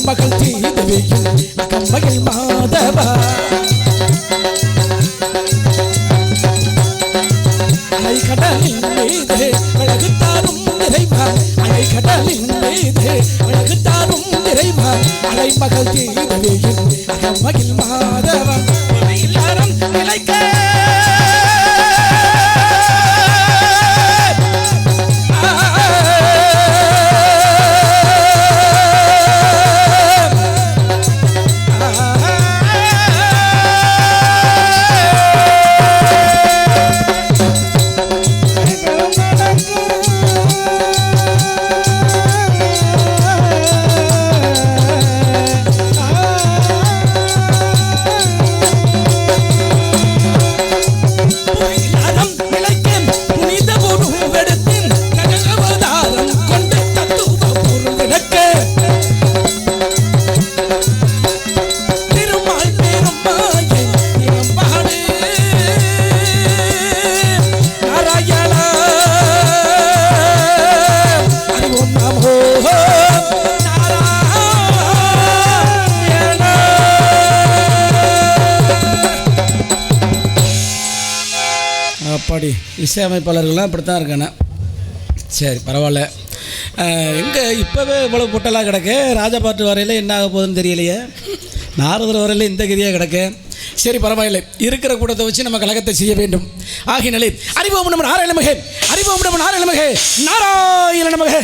மகள் தீதவியும் அகம்பகில் மாதவா அலை கடலின் மீது அழகுத்தாரும் நிறைவா அலை கடலின் மீது அழகுத்தாரும் நிறைவா அலை மகள் தீதவியும் அகம்பகில் மாதவா எல்லாரும் நிலைக்க அப்பாடி இசையமைப்பாளர்கள்லாம் இப்படி தான் இருக்கானே. சரி பரவாயில்ல. எங்கே இப்போவே இவ்வளோ பொட்டலாக கிடக்கு. ராஜா பாட்டு வரையில் என்ன ஆக போகுதுன்னு தெரியலையே. நாரதர் வரையில் இந்த கதியாக கிடக்கு. சரி பரவாயில்லை, இருக்கிற கூட்டத்தை வச்சு நம்ம கழகத்தை செய்ய வேண்டும். ஆகினாலே அறிவோம் நம்ம நாராயண நமகே, அறிவோம் நம்ம நாராயண நமகே, நாராயண நமகே.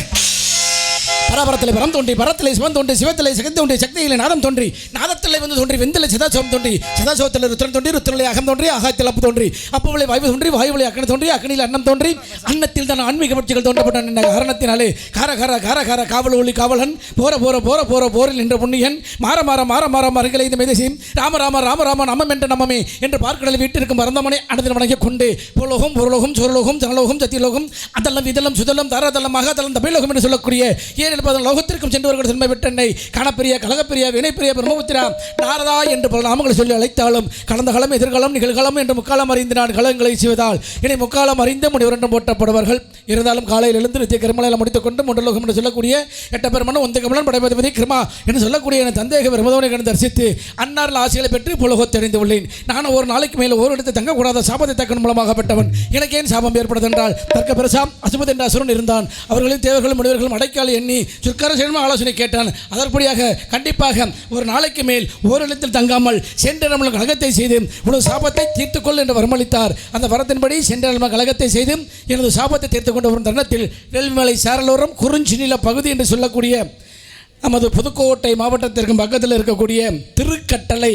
பராபரத்தில் பரம் தோன்றி, பரத்திலே சிவன் தோன்றி, சிவத்திலே சக்தி தோன்றி, சக்தியிலே நாதம் தோன்றி, நாதத்திலே வந்து தோன்றி, வெந்திலே சதாசிவம் தோன்றி, சதாசிவத்தில் ருத்ரன் தோன்றி, ருத்ரனிலே அகம் தோன்றி, ஆகாயத்தில் அப்பு தோன்றி, அப்பவிலே வாயு தோன்றி, வாயுவிலே அக்கணி தோன்றி, அக்கணியில் அன்னம் தோன்றி, அன்னத்தில் தான் ஆன்மீக பட்சிகள் தோன்றப்பட்ட என்ற காரணத்தினாலே கார கார கார கார காவல் ஒளி காவலன் போர போர போர போர போரில் நின்ற புண்ணியன் மாற மாற மாற மாற மருங்களை இந்த மேதேசியும் ராம ராம ராம ராம நமம் என்ற நமமே என்று பார்க்கடலை வீட்டிற்கும் மறந்தமனை அனதில் வணங்கிக் கொண்டு புலோகம் பொருளோகம் சுரலோகம் ஜனலோகம் சத்தியலோகம் அதெல்லாம் இதெல்லாம் சுதலம் தாராதலம் மகாதலம் தமிழோகம் என்று சொல்லக்கூடிய ஏழு லோகத்திற்கும் சென்றவர்கள் சென்மை விட்டென்னை காணப்பெரிய கழகப்பெரிய வினைப்பெரிய பிரம்மபுத்திரா நாரதா என்று பல நாமங்களை சொல்லி அழைத்தாலும் கடந்த காலம் எதிர்காலம் நிகழ்காலம் என்று முக்காலம் அறிந்து நான் கலங்களை செய்வதால் இனி முக்காலம் அறிந்து முடிவரண்டும் போட்டப்படுவார்கள். இருந்தாலும் காலையில் எழுந்து நித்திய கிரமலையில் முடித்துக் கொண்டு முண்டலோகம் என்று சொல்லக்கூடிய எட்ட பெருமனும் ஒந்த கமலன் படைபதி கிருமா என்று சொல்லக்கூடிய என் தந்தேக பிரமதவனை கண்டு தரிசித்து அன்னாரில் ஆசைகளை பெற்று புலகத்தை அறிந்து உள்ளேன். நானும் ஒரு நாளைக்கு மேலே ஒரு இடத்தை தங்கக்கூடாத சாபத்தை தக்கன் மூலமாகப்பட்டவன். எனக்கு ஏன் சாபம் ஏற்படுதென்றால் தர்க்க பெருசாம் அசுமத் என்ற அசுரன் இருந்தான். அவர்களின் தேவர்களும் முனிவர்களும் அடைக்கால எண்ணி சுற்கார சேனமாக ஆலோசனை கேட்டான். அதற்படியாக கண்டிப்பாக ஒரு நாளைக்கு மேல் ஓரிடத்தில் தங்காமல் சென்ற கழகத்தை செய்து உனது சாபத்தை தீர்த்துக்கொள் என்று வரமளித்தார். அந்த வரத்தின்படி சென்ற கழகத்தை செய்து எனது சாபத்தை தீர்த்து கொண்ட ஒரு தருணத்தில் வெள்ளிமலை சாரலோரம் குறிஞ்சிநில பகுதி என்று சொல்லக்கூடிய நமது புதுக்கோட்டை மாவட்டத்திற்கு பக்கத்தில் இருக்கக்கூடிய திருக்கட்டளை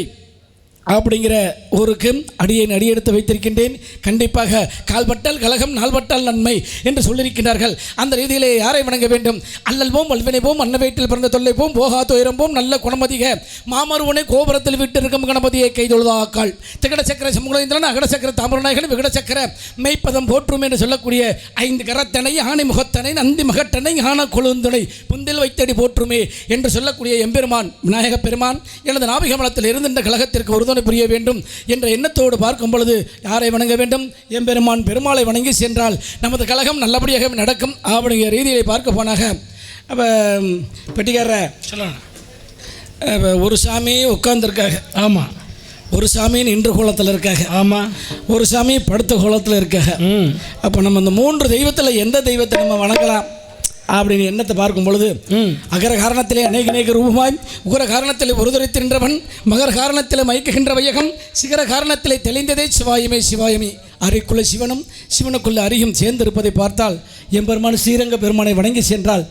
அப்படிங்கிற ஊருக்கு அடியெடுத்து வைத்திருக்கின்றேன். கண்டிப்பாக கால்பட்டால் கழகம் நாள்பட்டால் நன்மை என்று சொல்லியிருக்கிறார்கள். அந்த ரீதியிலே யாரை வணங்க வேண்டும்? அல்லல்வோம் வல்வினைவோம் அன்ன வயிற்றில் பிறந்த தொல்லைப்போம் போகா துயரம்போம் நல்ல குணமதிக மாமருவனை கோபுரத்தில் விட்டு இருக்கும் கணபதியை கைதொழுதாக்காள் திகட சக்கர சமுகேந்திரன் அகட சக்கர தாமரநாயகன் விகட சக்கர மெய்ப்பதம் போற்றும் என்று சொல்லக்கூடிய 5 கரத்தனை ஆணை முகத்தனை நந்தி மகட்டனை ஆன கொழுந்தனை புந்தில் வைத்தடி போற்றுமே என்று சொல்லக்கூடிய எம்பெருமான் விநாயக பெருமான் எனது நாபிகமலத்தில் இருந்த கழகத்திற்கு ஒரு புரிய வேண்டும் என்ற எண்ணத்தோடு பார்க்கும் பொழுது யாரை வணங்க வேண்டும்? எம்பெருமான் பெருமாளை வணங்கி சென்றால் நமது கழகம் நல்லபடியாக நடக்கும் அப்படிங்கிற ரீதியை பார்க்க போனாக. அப்போ பெட்டிக்கார சொல்லணும், ஒரு சாமி உட்கார்ந்துருக்காங்க. ஆமாம், ஒரு சாமி நின்று கோலத்தில் இருக்காங்க. ஆமாம், ஒரு சாமி படுத்த கோலத்தில் இருக்காங்க. அப்போ நம்ம இந்த 3 தெய்வத்தில் எந்த தெய்வத்தை நம்ம வணங்கலாம் அப்படின்னு எண்ணத்தை பார்க்கும் பொழுது அகர காரணத்திலே அநேக ரூபமாய் உகர காரணத்திலே ஒருதுரை தின்றவன் மகர காரணத்திலே மயக்குகின்ற வையகம் சிகர காரணத்திலே தெளிந்ததே சிவாயமே சிவாயமே அறைக்குள்ள சிவனும் சிவனுக்குள்ள அரியும் சேர்ந்திருப்பதை பார்த்தால் எம்பெருமான் ஸ்ரீரங்க பெருமானை வணங்கி சென்றால்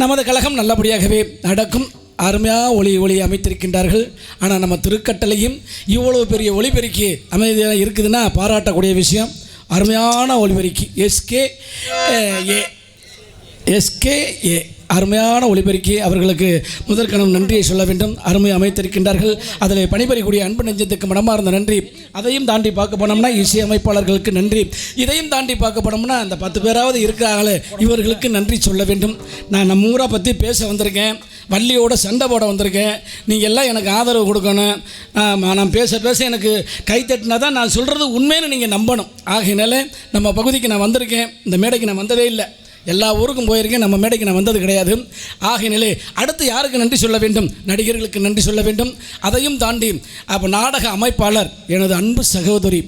நமது கழகம் நல்லபடியாகவே நடக்கும். அருமையாக ஒளி அமைத்திருக்கின்றார்கள். ஆனால் நம்ம திருக்கட்டளையும் இவ்வளவு பெரிய ஒளிபெருக்கி அமைதியாக இருக்குதுன்னா பாராட்டக்கூடிய விஷயம். அருமையான ஒளிபெருக்கி எஸ்கே அருமையான ஒளிபெருக்கி அவர்களுக்கு முதற்கணம் நன்றியை சொல்ல வேண்டும். அருமை அமைத்திருக்கின்றார்கள். அதில் பணிபுரியக்கூடிய அன்பு நெஞ்சத்துக்கு மனமார்ந்த நன்றி. அதையும் தாண்டி பார்க்க போனோம்னா இசையமைப்பாளர்களுக்கு நன்றி. இதையும் தாண்டி பார்க்க போனோம்னா அந்த 10 பேராவது இருக்கிறாங்களே இவர்களுக்கு நன்றி சொல்ல வேண்டும். நான் நம்ம ஊரை பற்றி பேச வந்திருக்கேன். வள்ளியோட சண்டை போட வந்திருக்கேன். நீங்கள் எல்லாம் எனக்கு ஆதரவு கொடுக்கணும். நான் பேச எனக்கு கைத்தட்டினா தான் நான் சொல்கிறது உண்மைன்னு நீங்கள் நம்பணும். ஆகையினால நம்ம பகுதிக்கு நான் வந்திருக்கேன். இந்த மேடைக்கு நான் வந்ததே இல்லை. எல்லா ஊருக்கும் போயிருக்கேன். நம்ம மேடைக்கு நான் வந்தது கிடையாது. ஆகையினாலே அடுத்து யாருக்கு நன்றி சொல்ல வேண்டும்? நடிகர்களுக்கு நன்றி சொல்ல வேண்டும். அதையும் தாண்டி அப்போ நாடக அமைப்பாளர் எனது அன்பு சகோதரி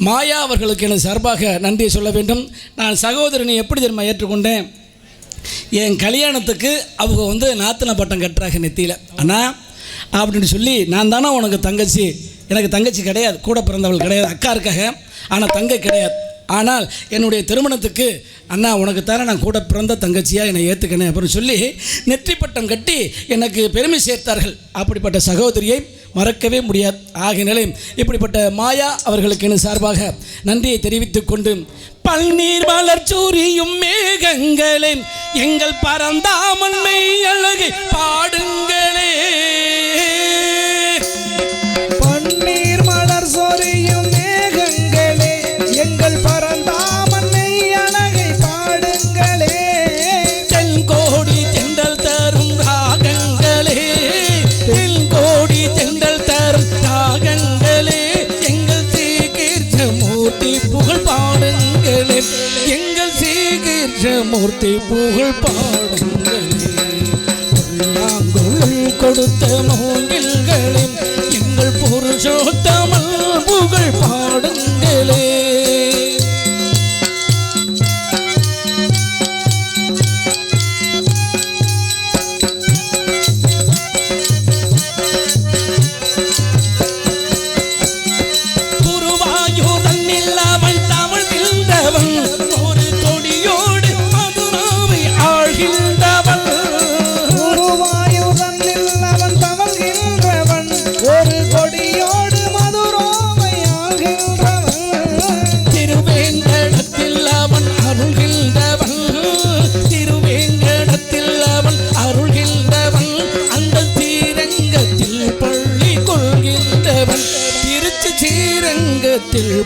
மாயா அவர்களுக்கு எனது சார்பாக நன்றியை சொல்ல வேண்டும். நான் சகோதரனை எப்படி தெரியுமா ஏற்றுக்கொண்டேன்? என் கல்யாணத்துக்கு அவங்க நாத்தனை பட்டம் கட்டுறாங்க நெத்தியில். அண்ணா அப்படின்னு சொல்லி, நான் தானே உனக்கு தங்கச்சி. எனக்கு தங்கச்சி கிடையாது, கூட பிறந்தவள் கிடையாது. அக்கா இருக்காங்க, ஆனால் தங்கை கிடையாது. ஆனால் என்னுடைய திருமணத்துக்கு அண்ணா உனக்கு தானே நான் கூட பிறந்த தங்கச்சியாக என்னை ஏற்றுக்கணே அப்படின்னு சொல்லி நெற்றி பட்டம் கட்டி எனக்கு பெருமை சேர்த்தார்கள். அப்படிப்பட்ட சகோதரியை மறக்கவே முடியாது. ஆகினாலே இப்படிப்பட்ட மாயா அவர்களுக்கு என் சார்பாக நன்றியை தெரிவித்துக் கொண்டு, பல்நீர் மலர் சூரியும் மேகங்களே எங்கள் பரந்தாமன்மை அழகு பாடுங்களே, பன்னீர் மலர் சூரியும் மேகங்களே எங்கள் பரந்தாமன்மை அழகை பாடுங்களே, தென்கோடி தென்றல் தரும் ராகங்களே, தென்கோடி தென்றல் தரும் ராகங்களே, எங்கள் ஸ்ரீகிருஷ்ணமூர்த்தி புகழ் பாடுங்களே, எங்கள் ஸ்ரீகிருஷ்ணமூர்த்தி புகழ் பாடுங்களே, உள்ளாங்குழல் கொடுத்த மோங்கில்களே எங்கள் புருஷோத்தமல் புகழ் பாடுங்களே.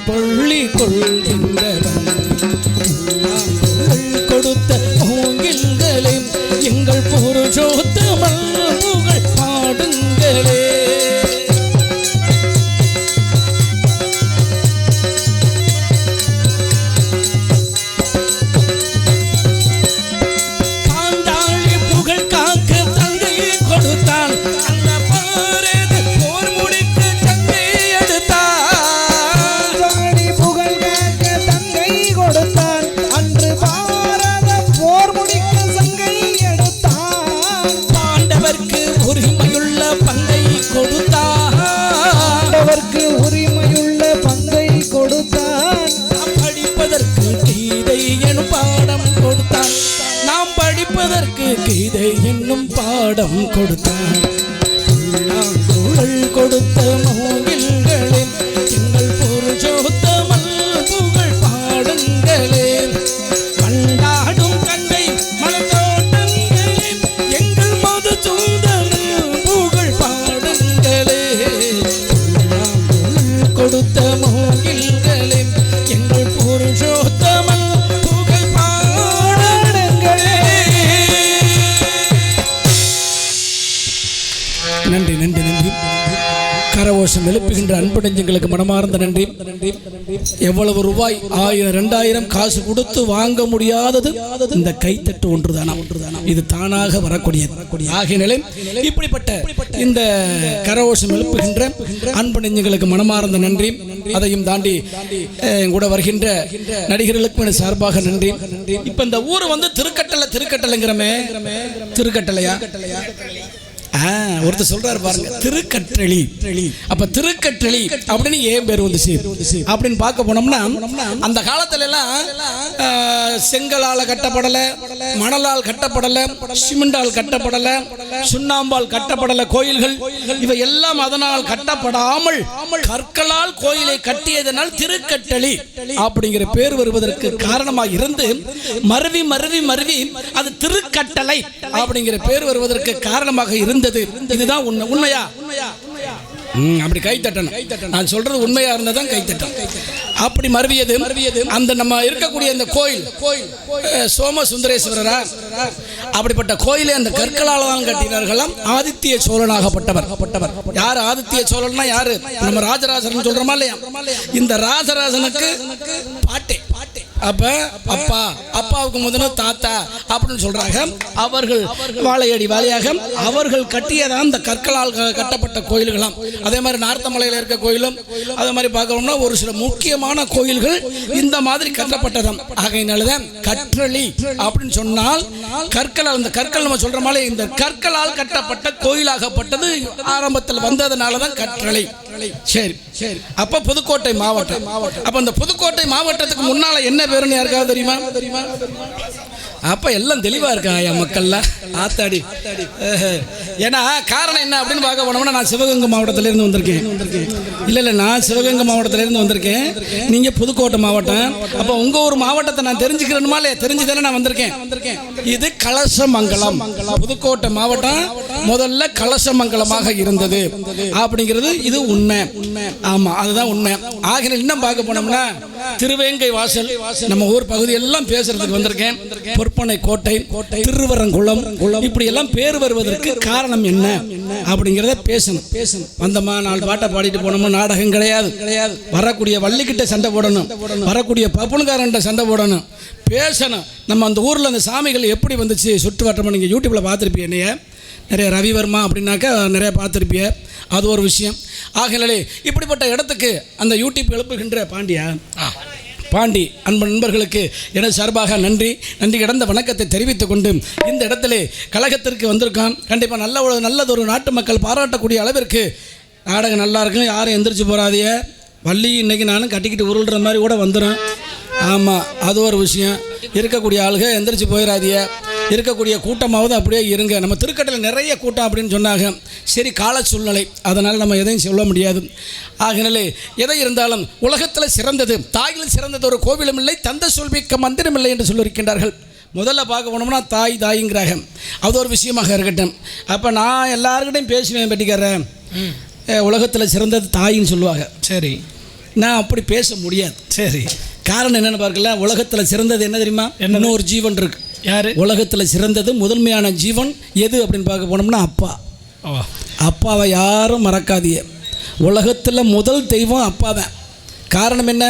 பள்ளி கொள்கின்றவன் கொடுத்த மூங்கில்களே எங்கள் புருஷோத்தமல் புகழ் பாடுங்களே. பாண்டாளி புகழ் காக்க தங்கை கொடுத்தான், அந்த பாரத போர் முடிக்கு தங்கை எடுத்தான், அன்று பாரத போர் முடிக்க சங்கை எடுத்தான், பாண்டவர்க்கு உரிமையுள்ள பங்கை கொடுத்தான், பாண்டவர்க்கு உரிமையுள்ள பங்கை கொடுத்தான், நாம் படிப்பதற்கு கீதை எனும் பாடம் கொடுத்தான், நாம் படிப்பதற்கு கீதை என்னும் பாடம் கொடுத்தான், உள்ளாங்குழல் கொடுத்த மோகில்களே எங்கள் புருஷோத்தமல் புகழ் பாடுங்களே, கண்டாடும் கங்கை மலத்தோட்டங்களே எங்கள் மதுசூதனன் புகழ் பாடுங்களே, கொடுத்த மோகில்களே எங்கள் புருஷோத்தமன் புகழ் பாடுங்களே. நன்றி நன்றி நன்றி. கரகோஷம் எழுப்புகின்ற அன்பு நெஞ்சங்களுக்கு மனமார்ந்த நன்றி. எவ்வளவு ரூபாய் 1000 2000 காசு கொடுத்து வாங்க முடியாதது இந்த கைத்தட்டு ஒன்றுதானா. இது தானாக வரக்கூடிய ஆகிய இப்படிப்பட்ட இந்த கரகோஷம் எழுப்புகின்ற அன்பு நெஞ்சங்களுக்கு மனமார்ந்த நன்றி. அதையும் தாண்டி கூட வருகின்ற நடிகர்களுக்கு சார்பாக நன்றி. இப்ப இந்த ஊர் வந்து திருக்கட்டளைங்கிறமே, திருக்கட்டளையா ஒருத்தர் சொல்றாரு பாருங்க, திருக்கற்றளி. அப்ப திருக்கற்றளி அப்படின்னு ஏன் பேர் வந்துச்சு அப்படின்னு பார்க்க போனோம்னா, அந்த காலத்துல எல்லாம் செங்கலால கட்டப்படல, மணலால் கட்டப்படல, சிமெண்டால் கட்டப்படல, சுண்ணாம்பால் கட்டப்படல கோயில்கள். இவை எல்லாம் அதனால் கட்டப்படாமல் கற்களால் கோயிலை கட்டியதனால் திருக்கற்றளி அப்படிங்கிற பேர் வருவதற்கு காரணமாக இருந்து மருவி மருவி மருவி அது திருக்கட்டளை அப்படிங்கிற பேர் வருவதற்கு காரணமாக இருந்தது. இதுதான் உண்மையா? அப்படி கைத்தட்டணும். நான் சொல்றது உண்மையா இருந்தாதான் கைத்தட்டணும். அப்படி மருவியது அந்த நம்ம இருக்கக்கூடிய அந்த கோயில் சோம சுந்தரேஸ்வரரா, அப்படிப்பட்ட கோயிலை அந்த கற்களால் தான் கட்டினார்களாம். ஆதித்ய சோழனாகப்பட்டவர். யார் ஆதித்ய சோழன்னா? யாரு? நம்ம ராஜராஜன் சொல்றோமா இல்லையா? இந்த ராஜராஜனுக்கு பாட்டே. அப்ப அப்பாவுக்கு முதல்ல தாத்தா அப்படின்னு சொல்றாங்க. அவர்கள் வாழையடி வாழையாக அவர்கள் கட்டியதான் இந்த கற்களால் கட்டப்பட்ட கோயில்களாம். அதே மாதிரி நார்த்தமலையில் இருக்க கோயிலும் அதே மாதிரி பார்க்கணும்னா ஒரு சில முக்கியமான கோயில்கள் இந்த மாதிரி கட்டப்பட்டதாம். ஆகையினாலதான் கற்றளி அப்படின்னு சொன்னால் கற்களால், இந்த கற்கள் நம்ம சொல்ற மாதிரி இந்த கற்களால் கட்டப்பட்ட கோயிலாகப்பட்டது ஆரம்பத்தில் வந்ததுனாலதான் கற்றளி. சரி, அப்ப புதுக்கோட்டை மாவட்டம். அப்ப இந்த புதுக்கோட்டை மாவட்டத்துக்கு முன்னால என்ன பேருன்னு யாருக்காவது தெரியுமா? அப்ப எல்லாம் தெளிவா இருக்கா என் மக்கள்லாம் ஆத்தாடி. ஏன்னா காரணம் என்ன அப்படின்னு பார்க்க போனோம்னா, நான் சிவகங்கை மாவட்டத்தில இருந்து வந்திருக்கேன். இல்ல நான் சிவகங்கை மாவட்டத்தில இருந்து வந்திருக்கேன், நீங்க புதுக்கோட்டை மாவட்டம். அப்ப உங்க ஒரு மாவட்டத்தை நான் தெரிஞ்சுக்கிறேனுமா இல்லையா? தெரிஞ்சுதானே நான் வந்திருக்கேன். இது கலசமங்கலம். புதுக்கோட்டை மாவட்டம் முதல்ல கலசமங்கலமாக இருந்தது அப்படிங்கிறது இது உண்மை. ஆமா, அதுதான் உண்மை. ஆகிய இன்னும் பார்க்க போனோம்னா திருவேங்கை வாசல், நம்ம ஊர் பகுதி எல்லாம் பேசுறதுக்கு வந்திருக்கேன். பொற்பனை கோட்டை, திருவரங்குளம், இப்படி எல்லாம் பேர் வருவதற்கு காரணம் என்ன அப்படிங்கிறத பேசணும். வந்தமா 4 பாட்டை பாடிட்டு போனோமா நாடகம் கிடையாது. வரக்கூடிய வள்ளிக்கிட்ட சண்டை போடணும், வரக்கூடிய பப்புனுக்காரன்ட்ட சண்டை போடணும், பேசணும். நம்ம அந்த ஊரில் அந்த சாமிகள் எப்படி வந்துச்சு சுற்று வட்டமாக நீங்கள் யூடியூப்பில் பார்த்துருப்பீங்க. என்னைய நிறைய ரவிவர்மா அப்படின்னாக்கா நிறைய பார்த்துருப்பிய, அது ஒரு விஷயம். ஆகலே இப்படிப்பட்ட இடத்துக்கு அந்த யூடியூப் எழுப்புகின்ற பாண்டி அன்பு நண்பர்களுக்கு எனது சார்பாக நன்றி கடந்த வணக்கத்தை தெரிவித்துக் கொண்டு இந்த இடத்துல கழகத்திற்கு வந்திருக்கான். கண்டிப்பாக நல்லதொரு நாட்டு மக்கள் பாராட்டக்கூடிய அளவிற்கு நாடகம் நல்லா இருக்கும். யாரும் எந்திரிச்சு போகாதீங்க. வள்ளி இன்னைக்கு நானும் கட்டிக்கிட்டு உருள்ற மாதிரி கூட வந்துடும். ஆமாம், அது ஒரு விஷயம். இருக்கக்கூடிய ஆளுக எந்திரிச்சு போயிடாதீங்க. இருக்கக்கூடிய கூட்டமாவது அப்படியே இருங்க. நம்ம திருக்கட்டையில் நிறைய கூட்டம் அப்படின்னு சொன்னாங்க. சரி, கால சூழ்நிலை, அதனால் நம்ம எதையும் சொல்ல முடியாது. ஆகினாலே எதை இருந்தாலும் உலகத்தில் சிறந்தது, தாயில் சிறந்தது ஒரு கோவிலும் இல்லை, தந்த சொல்விக்க மந்திரம் இல்லை என்று சொல்லியிருக்கின்றார்கள். முதல்ல பார்க்க போனோம்னா தாய்ங்கிறாங்க, அது ஒரு விஷயமாக இருக்கட்டும். அப்போ நான் எல்லாருக்கிட்டையும் பேசுவேன், பெட்டிக்காரன் உலகத்தில் சிறந்தது தாயின்னு சொல்லுவாங்க. சரி, நான் அப்படி பேச முடியாது. சரி, காரணம் என்னென்னு பார்க்கல, உலகத்தில் சிறந்தது என்ன தெரியுமா? இன்னொரு ஜீவன் இருக்கு. யார்? உலகத்தில் சிறந்தது முதன்மையான ஜீவன் எது அப்படின்னு பார்க்க போனோம்னா அப்பா. அப்பாவை யாரும் மறக்காதீங்க. உலகத்தில் முதல் தெய்வம் அப்பா தான். காரணம் என்ன?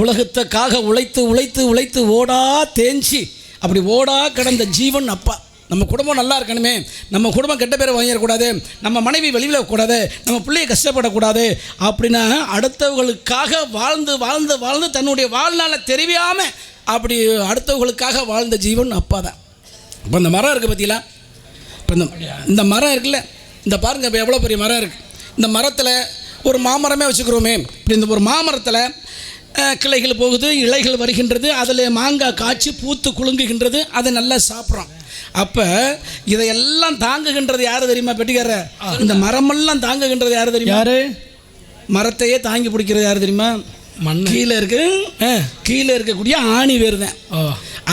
உலகத்துக்காக உழைத்து ஓடா தேஞ்சி அப்படி ஓடா கிடந்த ஜீவன் அப்பா. நம்ம குடும்பம் நல்லா இருக்கணுமே, நம்ம குடும்பம் கெட்ட பேரை வாங்கிடக்கூடாது, நம்ம மனைவி வெளியில் கூடாது, நம்ம பிள்ளையை கஷ்டப்படக்கூடாது அப்படின்னா அடுத்தவர்களுக்காக வாழ்ந்து தன்னுடைய வாழ்நாளை தெரியாமல் அப்படி அடுத்தவர்களுக்காக வாழ்ந்த ஜீவன் அப்பா தான். இப்போ இந்த மரம் இருக்குது பார்த்தீங்களா? இப்போ இந்த மரம் இருக்குல்ல, இந்த பாருங்கள், இப்போ எவ்வளோ பெரிய மரம் இருக்குது. இந்த மரத்தில் ஒரு மாமரமே வச்சுக்கிறோமே. இப்படி இந்த ஒரு மாமரத்தில் கிளைகள் போகுது, இலைகள் வருகின்றது, அதில் மாங்காய் காய்ச்சி பூத்து குலுங்குகின்றது, அதை நல்லா சாப்பிட்றோம். அப்போ இதையெல்லாம் தாங்குகின்றது யார் தெரியுமா? பெட்டிக்கார. இந்த மரமெல்லாம் தாங்குகின்றது யார் தெரியுமா? யார்? மரத்தையே தாங்கி பிடிக்கிறது யார் தெரியுமா? கீழே இருக்கக்கூடிய ஆணி வேறு தான்.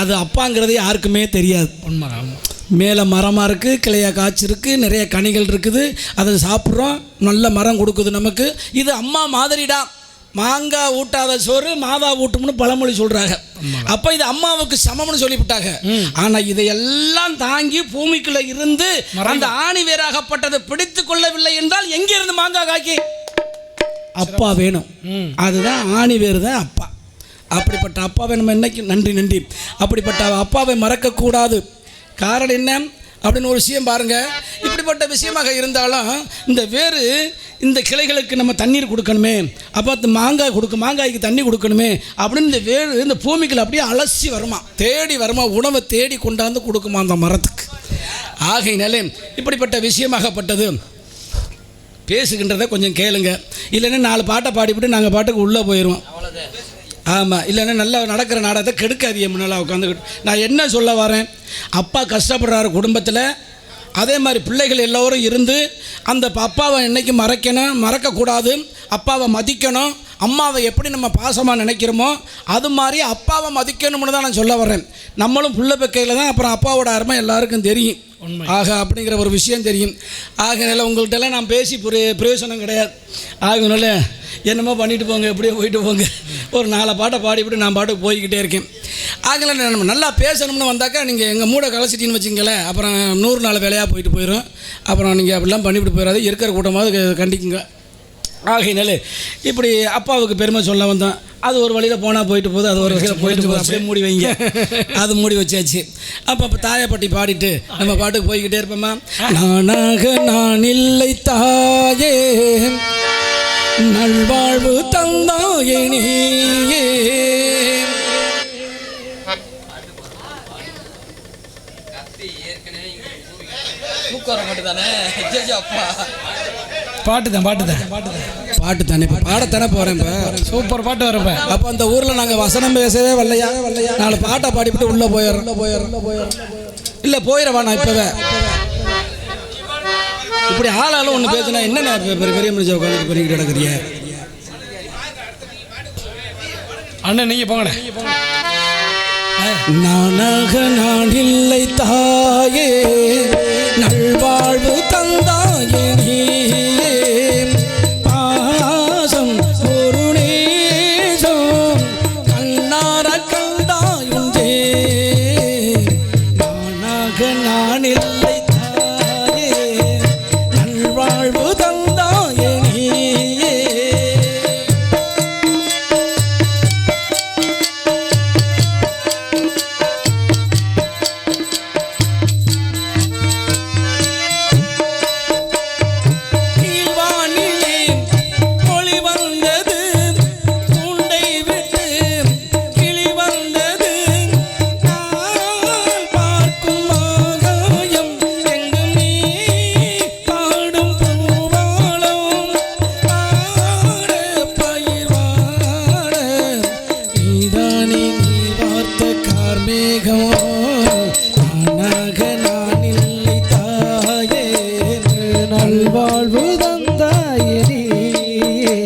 அது அப்பாங்கிறது யாருக்குமே தெரியாது. மேலே மரமாக இருக்குது, கிளையாக காய்ச்சிருக்கு, நிறைய கனிகள் இருக்குது, அதை சாப்பிட்றோம், நல்ல மரம் கொடுக்குது நமக்கு. இது அம்மா மாதிரிடா. மாங்காய் ஊட்டாத சோறு மாதா ஊட்டும்னு பழமொழி சொல்கிறாங்க. அப்போ இது அம்மாவுக்கு சமம்னு சொல்லிவிட்டாங்க. ஆனால் இதையெல்லாம் தாங்கி பூமிக்குள்ளே இருந்து அந்த ஆணி வேறாகப்பட்டதை பிடித்து கொள்ளவில்லை என்றால் எங்கே இருந்து மாங்காய் காய்க்கி? அப்பா வேணும். அதுதான் ஆணி வேறு தான் அப்பா. அப்படிப்பட்ட அப்பாவை நம்ம இன்னைக்கு நன்றி அப்படிப்பட்ட அப்பாவை மறக்கக்கூடாது. காரணம் என்ன அப்படின்னு ஒரு விஷயம் பாருங்கள். இப்படிப்பட்ட விஷயமாக இருந்தாலும் இந்த வேறு இந்த கிளைகளுக்கு நம்ம தண்ணீர் கொடுக்கணுமே, அப்போ அந்த மாங்காய்க்கு தண்ணி கொடுக்கணுமே அப்படின்னு இந்த வேறு இந்த பூமிக்குள்ள அப்படியே அலசி வருமா, தேடி வருமா, உணவை தேடி கொண்டாந்து கொடுக்குமா அந்த மரத்துக்கு. ஆகையினாலே இப்படிப்பட்ட விஷயமாகப்பட்டது. பேசுகின்றதை கொஞ்சம் கேளுங்க, இல்லைன்னா 4 பாட்டை பாடிவிட்டு நாங்கள் பாட்டுக்கு உள்ளே போயிடுவோம். ஆமாம், இல்லைன்னா நல்லா நடக்கிற நாடகத்தை கெடுக்காதீங்க. முன்னால் உட்காந்துக்கிட்டு நான் என்ன சொல்ல வரேன், அப்பா கஷ்டப்படுறாரு குடும்பத்தில், அதே மாதிரி பிள்ளைகள் எல்லோரும் இருந்து அந்த அப்பாவை என்றைக்கு மறக்கக்கூடாது, அப்பாவை மதிக்கணும். அம்மாவை எப்படி நம்ம பாசமாக நினைக்கிறோமோ அது மாதிரி அப்பாவை மதிக்கணும்னு தான் நான் சொல்ல வரேன். நம்மளும் புள்ள பெக்கையில் தான் அப்புறம் அப்பாவோட அருமை எல்லாருக்கும் தெரியும். ஆக அப்படிங்கிற ஒரு விஷயம் தெரியும். ஆகையினால உங்கள்கிட்டலாம் நான் பேசி பிரயோஜனம் கிடையாது. ஆகையினால என்னமோ பண்ணிட்டு போங்க, எப்படியோ போயிட்டு போங்க. ஒரு 4 பாட்டை பாடிவிட்டு நான் பாட்டுக்கு போய்கிட்டே இருக்கேன். ஆகையினால நம்ம நல்லா பேசணும்னு வந்தாக்கா நீங்கள் எங்கள் மூடை கலசிட்டின்னு வச்சுங்களேன், அப்புறம் 100 நாள் வேலையாக போயிடும். அப்புறம் நீங்கள் அப்படிலாம் பண்ணிவிட்டு போயிடாது, இருக்கிற கூட்டமாவது கண்டிக்குங்க. ஆகையினால இப்படி அப்பாவுக்கு பெருமை சொல்ல வந்தோம். அது ஒரு வழியில் போனால் போயிட்டு போகுது, அது ஒரு வகையில் போயிட்டு போகுது, அப்படியே மூடி வைங்க. அது மூடி வச்சாச்சு. அப்போ தாயப்பட்டி பாடிட்டு நம்ம பாட்டுக்கு போய்கிட்டே இருப்போம்மா. நானாக நான் இல்லை தாயே, நல்வாழ்வு தந்தாயே நீயே. பாட்டு தானே பாடத்தானே போகிறேன். இப்போ சூப்பர் பாட்டு வரப்ப. அப்போ அந்த ஊரில் நாங்கள் வசனம் பேசவே வரலையா 4 பாட்டை பாடிவிட்டு உள்ளே போயிடுறோம். இல்லை போயிடவா, நான் இப்போவே இப்படி ஆளாலும் ஒன்று பேசுனா என்னென்ன பெரிய மனுஷன் உட்காந்து பண்ணிக்கிட்டு கிடக்குறிய அண்ணன். நீங்கள் போங்கண்ணே. நானாக நான் இல்லை தாயே, நல்வாழ்வு தந்தாயே நீயே. பாசம் ஒரு நேசம் கண்ணார கண்டாயுண்டே. நானாக நான் இல்லை தாயே, நல்வாழ்வு தந்தாயே நீயே. நல்வாழ்வு தந்தாயே நீயே.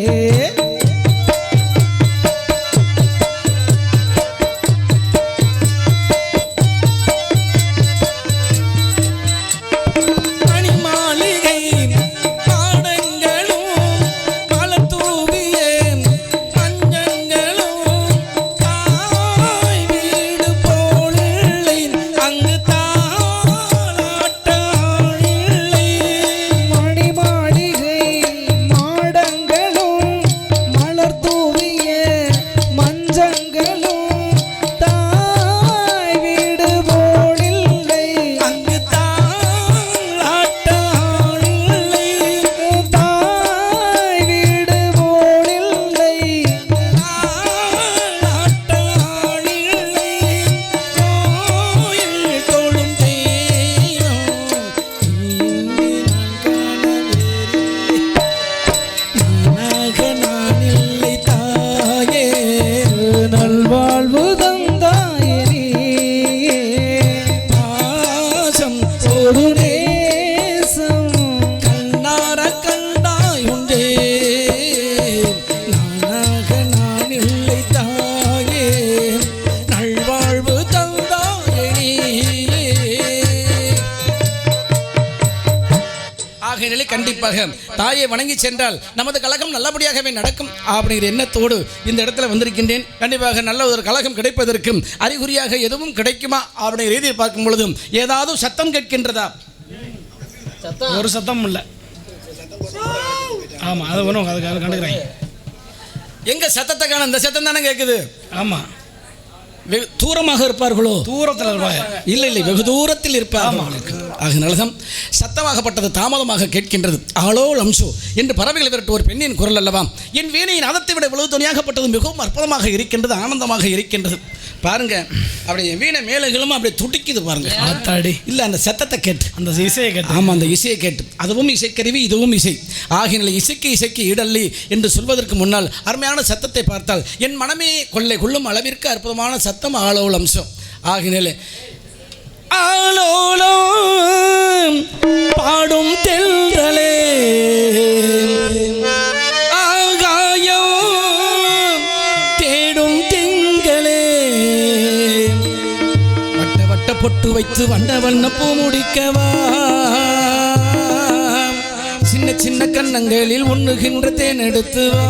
மணிமாளிகை பாடங்களும் மலர் தூவிய மஞ்சங்களும் தாய் வீடு போலில்லை அங்கு தாளாட்டாளில்லை. மணிமாளிகை மாடங்களும் மலர் தூவிய மஞ்சங்களும் தாய் வீடு போலில்லை அங்கு தாளாட்டாளில்லை. தாய் வீடு போலில்லை தாளாட்டாளில்லை. கோயில் தொழும் தெய்வம் நானாக நான் இல்லை தாயே, நல்வாழ்வு தந்தாயே நீயே. பாசம் ஒரு நேசம் கண்ணார கண்டாயுண்டே. நானாக நான் இல்லை தாயே, நல்வாழ்வு தந்தாயே நீயே. ஆகையினாலே கண்டிப்பாக தாயை வணங்கி சென்றால் நமது கழகம் நல்லபடியாகவே நடக்கும் அப்படிங்கிற எண்ணத்தோடு இந்த இடத்துல வந்திருக்கின்றேன். கண்டிப்பாக நல்ல ஒரு கழகம் கிடைப்பதற்கும் அறிகுறியாக எதுவும் கிடைக்குமா அப்படிங்கிற ரீதியை பார்க்கும் பொழுதும் ஏதாவது சத்தம் கேட்கின்றதா? ஒரு சத்தம் இல்லை. ஆமாம், அது ஒன்றும் அதுக்காக கண்டுக்கிறேன். எங்க சத்தத்தை காண இந்த சத்தம் தானே கேட்குது. ஆமாம், வெகு தூரமாக இருப்பார்களோ? தூரத்தில் இருப்பாங்க. இல்லை இல்லை, வெகு தூரத்தில் இருப்பார்கள். அதனாலதான் சத்தமாகப்பட்டது தாமதமாக கேட்கின்றது. ஆளோ லம்சோ என்று பறவைகளை விரட்டு ஒரு பெண்ணின் குரல் அல்லவா. என் வீணையின் அதத்தை விட இவ்வளவு துணியாகப்பட்டது மிகவும் அற்புதமாக இருக்கின்றது, ஆனந்தமாக இருக்கின்றது. பாருங்க, அப்படி என் வீணை மேலகளும் அப்படி துடிக்குது பாருங்க. ஆத்தாடி இல்லை, அந்த சத்தத்தை கேட்டு, அந்த இசையை கேட்டு. ஆமாம், அந்த இசையை கேட்டு. அதுவும் இசைக்கருவி, இதுவும் இசை. ஆகினால இசைக்கு ஈடல்லி என்று சொல்வதற்கு முன்னால் அருமையான சத்தத்தை பார்த்தால் என் மனமே கொள்ளை கொள்ளும் அளவிற்கு அற்புதமான சத்தம் ஆளோல் அம்சம். ஆகினால ஆளோலம் பாடும் தென்றலே ஆகாயம் தேடும் திங்களே வட்ட வட்ட பொட்டு வைத்து வண்ண வண்ண பூ முடிக்கவா சின்ன சின்ன கன்னங்களில் உண்ணுகின்ற தேன் எடுத்து வா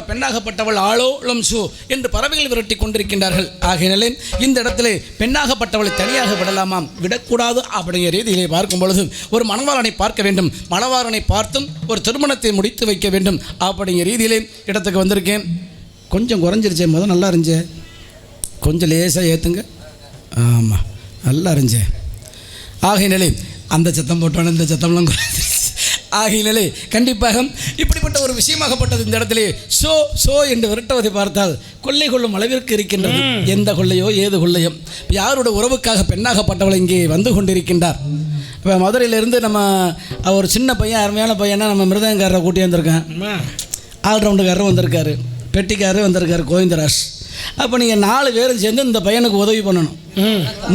பெண்ணாகப்பட்டவள் ஆளோ லம்சு என்று பறவைகள் விரட்டி கொண்டிருக்கின்றார்கள். ஆகையினாலே இந்த இடத்திலே பெண்ணாகப்பட்டவளை தனியாக விடலாமாம், விடக்கூடாது அப்படிங்கிற ரீதியிலே பார்க்கும் பொழுது ஒரு மணவாளனை பார்க்க வேண்டும், மணவாளனை பார்த்தும் ஒரு திருமணத்தை முடித்து வைக்க வேண்டும் அப்படிங்கிற ரீதியிலே இடத்துக்கு வந்திருக்கேன். கொஞ்சம் குறைஞ்சிருச்சே, முதல் நல்லா இருந்துச்சே, கொஞ்சம் லேசாக ஏற்றுங்க. ஆமாம், நல்லா இருந்துச்சே. ஆகையினாலே அந்த சத்தம் போட்டோன்னு இந்த சத்தம்லாம் குறைஞ்சிருச்சு. ஆகையினாலே கண்டிப்பாக இப்படிப்பட்ட ஒரு விஷயமாகப்பட்டது இந்த இடத்திலே சோ என்று விரட்டுவதை பார்த்தால் கொள்ளை கொள்ளும் அளவிற்கு இருக்கின்றது. எந்த கொள்ளையோ ஏது கொள்ளையோ யாரோட உறவுக்காக பெண்ணாகப்பட்டவள் இங்கே வந்து கொண்டிருக்கின்றார். இப்போ மதுரையிலேருந்து நம்ம ஒரு சின்ன பையன், அருமையான பையனா நம்ம மிருதங்காரரை கூட்டி வந்திருக்கேன், ஆல்ரவுண்டுக்காரரும் வந்திருக்காரு, பெட்டிக்காரரும் வந்திருக்காரு கோவிந்தராஜ். அப்போ நீங்கள் 4 பேரும் சேர்ந்து இந்த பையனுக்கு உதவி பண்ணணும்.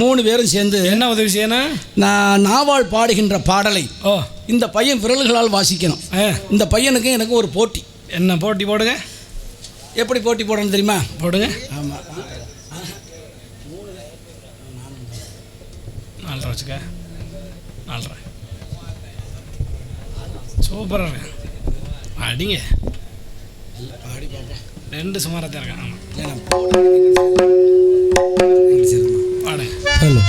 3 பேரும் சேர்ந்து என்ன உதவி செய்யணும்? நான் நாவால் பாடுகின்ற பாடலை இந்த பையன் விரல்களால் வாசிக்கணும். இந்த பையனுக்கு எனக்கு ஒரு போட்டி. என்ன போட்டி போடுங்க? எப்படி போட்டி போடணும் தெரியுமா? போடுங்க. ஆமாம், 4 வச்சுக்க. 4 சூப்பராக அடிங்க. பாடி பார்ப்போம். 2 சுமாரத்தான் இருக்கேன். ஆமாம், பாடு. ஹலோ,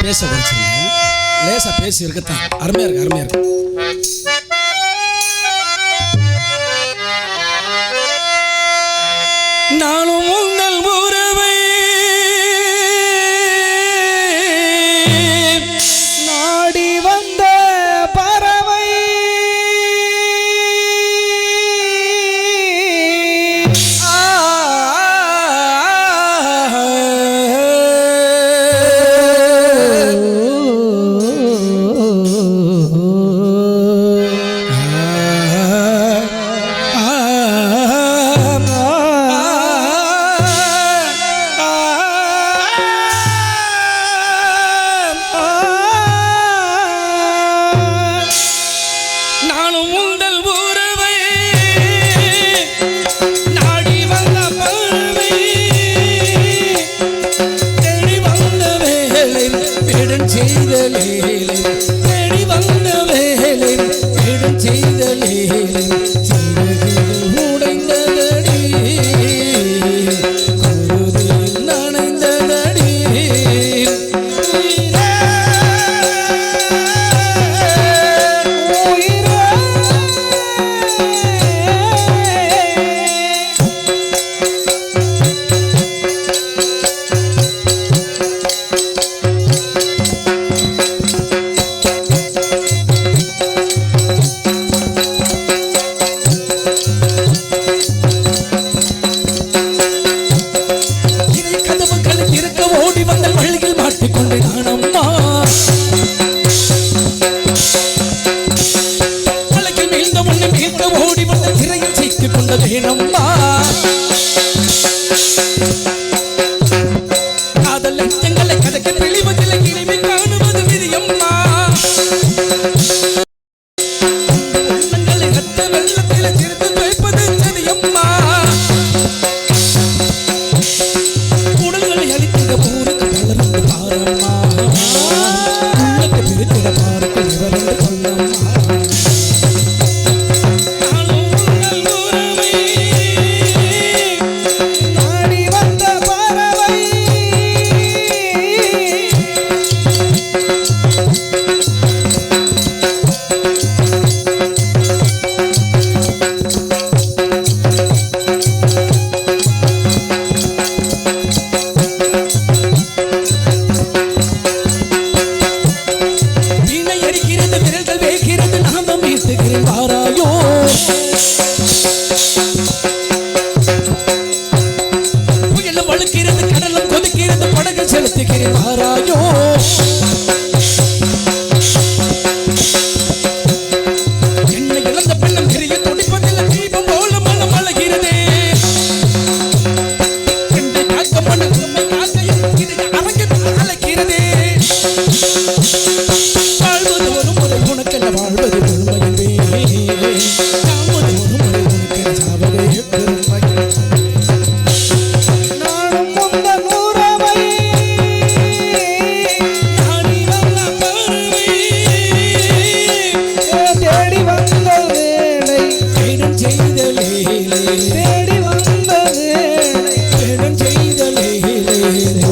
பேச படிச்சுங்க, லேசாக பேசி இருக்கத்தான். அருமையாக இருக்கு, அருமையாக இருக்கு. நானும் உங்கள் உறவை நாடி வந்த பறவை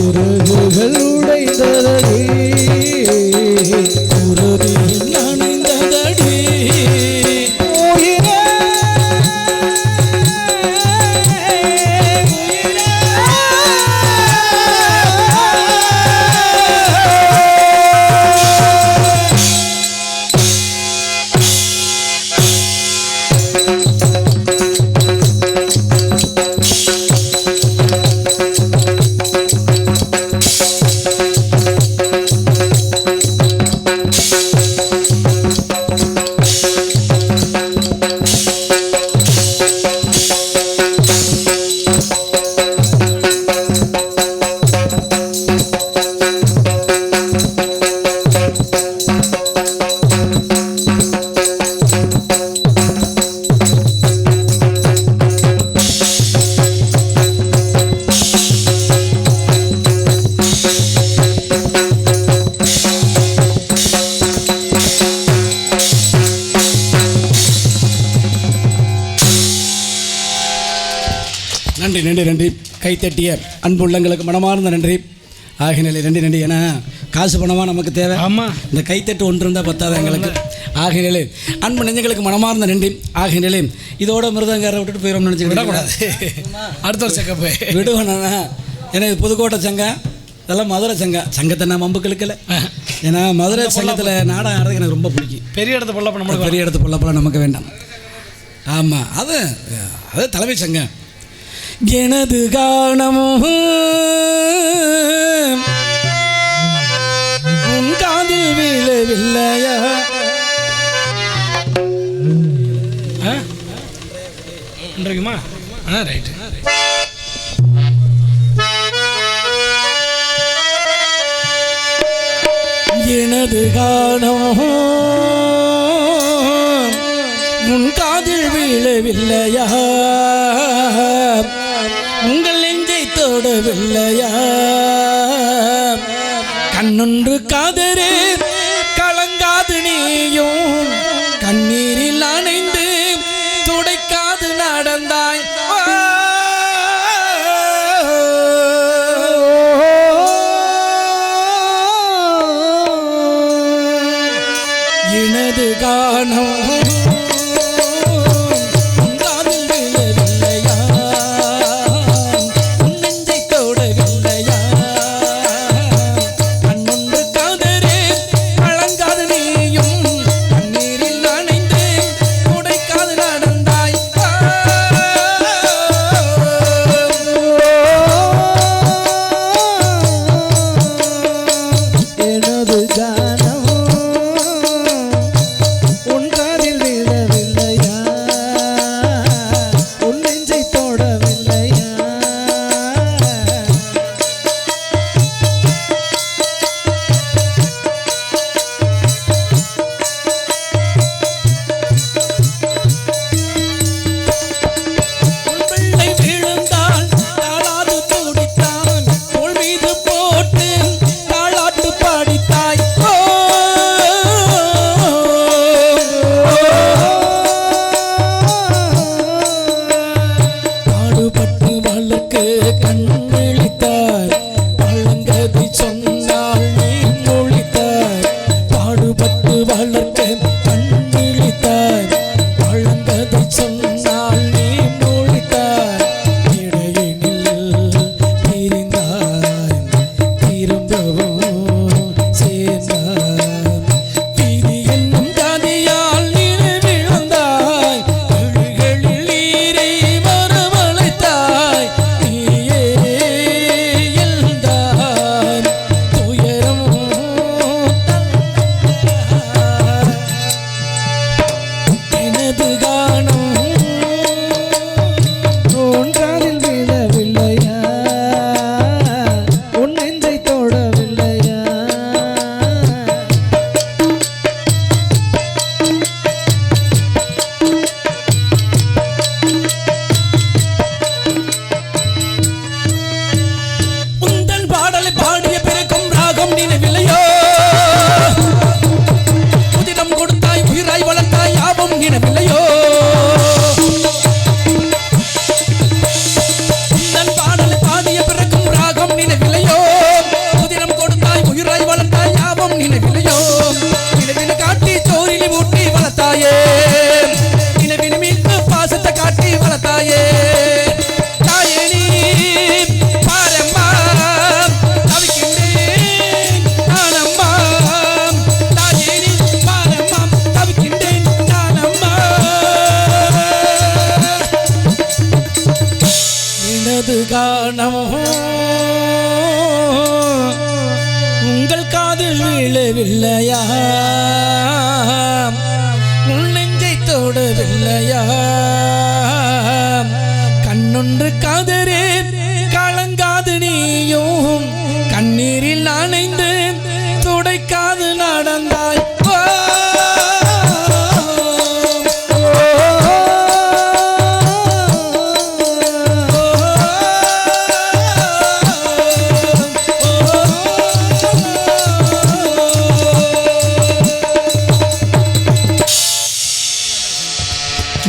உறவுகள் உடைந்ததே நன்றி நன்றி. கைத்தட்டிய அன்பு உள்ளங்களுக்கு மனமார்ந்த நன்றி. ஆகினாலே நன்றி நன்றி. ஏன்னா காசு பணமாக நமக்கு தேவை. ஆமாம், இந்த கைத்தட்டு ஒன்று இருந்தால் பத்தாது எங்களுக்கு. ஆகினாலே அன்பு நெஞ்சங்களுக்கு மனமார்ந்த நன்றி. ஆகினாலே இதோட மிருதங்காரை விட்டுட்டு போயிடும் நினச்சிக்கிடக்கூடாது. அடுத்த ஒரு செக்கப்பு விடுவேண்ணா. ஏன்னா இது புதுக்கோட்டை சங்கம், இதெல்லாம் மதுரை சங்கத்தை நான் மம்பு கிழக்கல. ஏன்னா மதுரை சங்கத்தில் நாடகம் ஆடுறதுக்கு எனக்கு ரொம்ப பிடிக்கும். பெரிய இடத்து பொல்லப்ப நம்மளுக்கு பெரிய இடத்து பொல்லப்பெல்லாம் நமக்கு வேண்டாம். ஆமாம், அது தலைமை சங்கம். எனது காணமும் உன் காதில் விழவில்லையா? இருக்குமா? ரைட்டு. எனது காணம் உன் காதில் விழவில்லையா? உங்கள் நெஞ்சை தொடவில்லையா? கண்ணொன்று காதரே கலங்காது நீயும், கண்ணீரில் அணைந்து துடைக்காது நடந்தாய். எனது காணம் உங்கள் காதில் விழவில்லையா? உன் நெஞ்சை தொடவில்லையா? கண்ணொன்று காதரே கலங்காது நீயும், கண்ணீரில் அணைந்து துடைக்காது நடந்தாய்.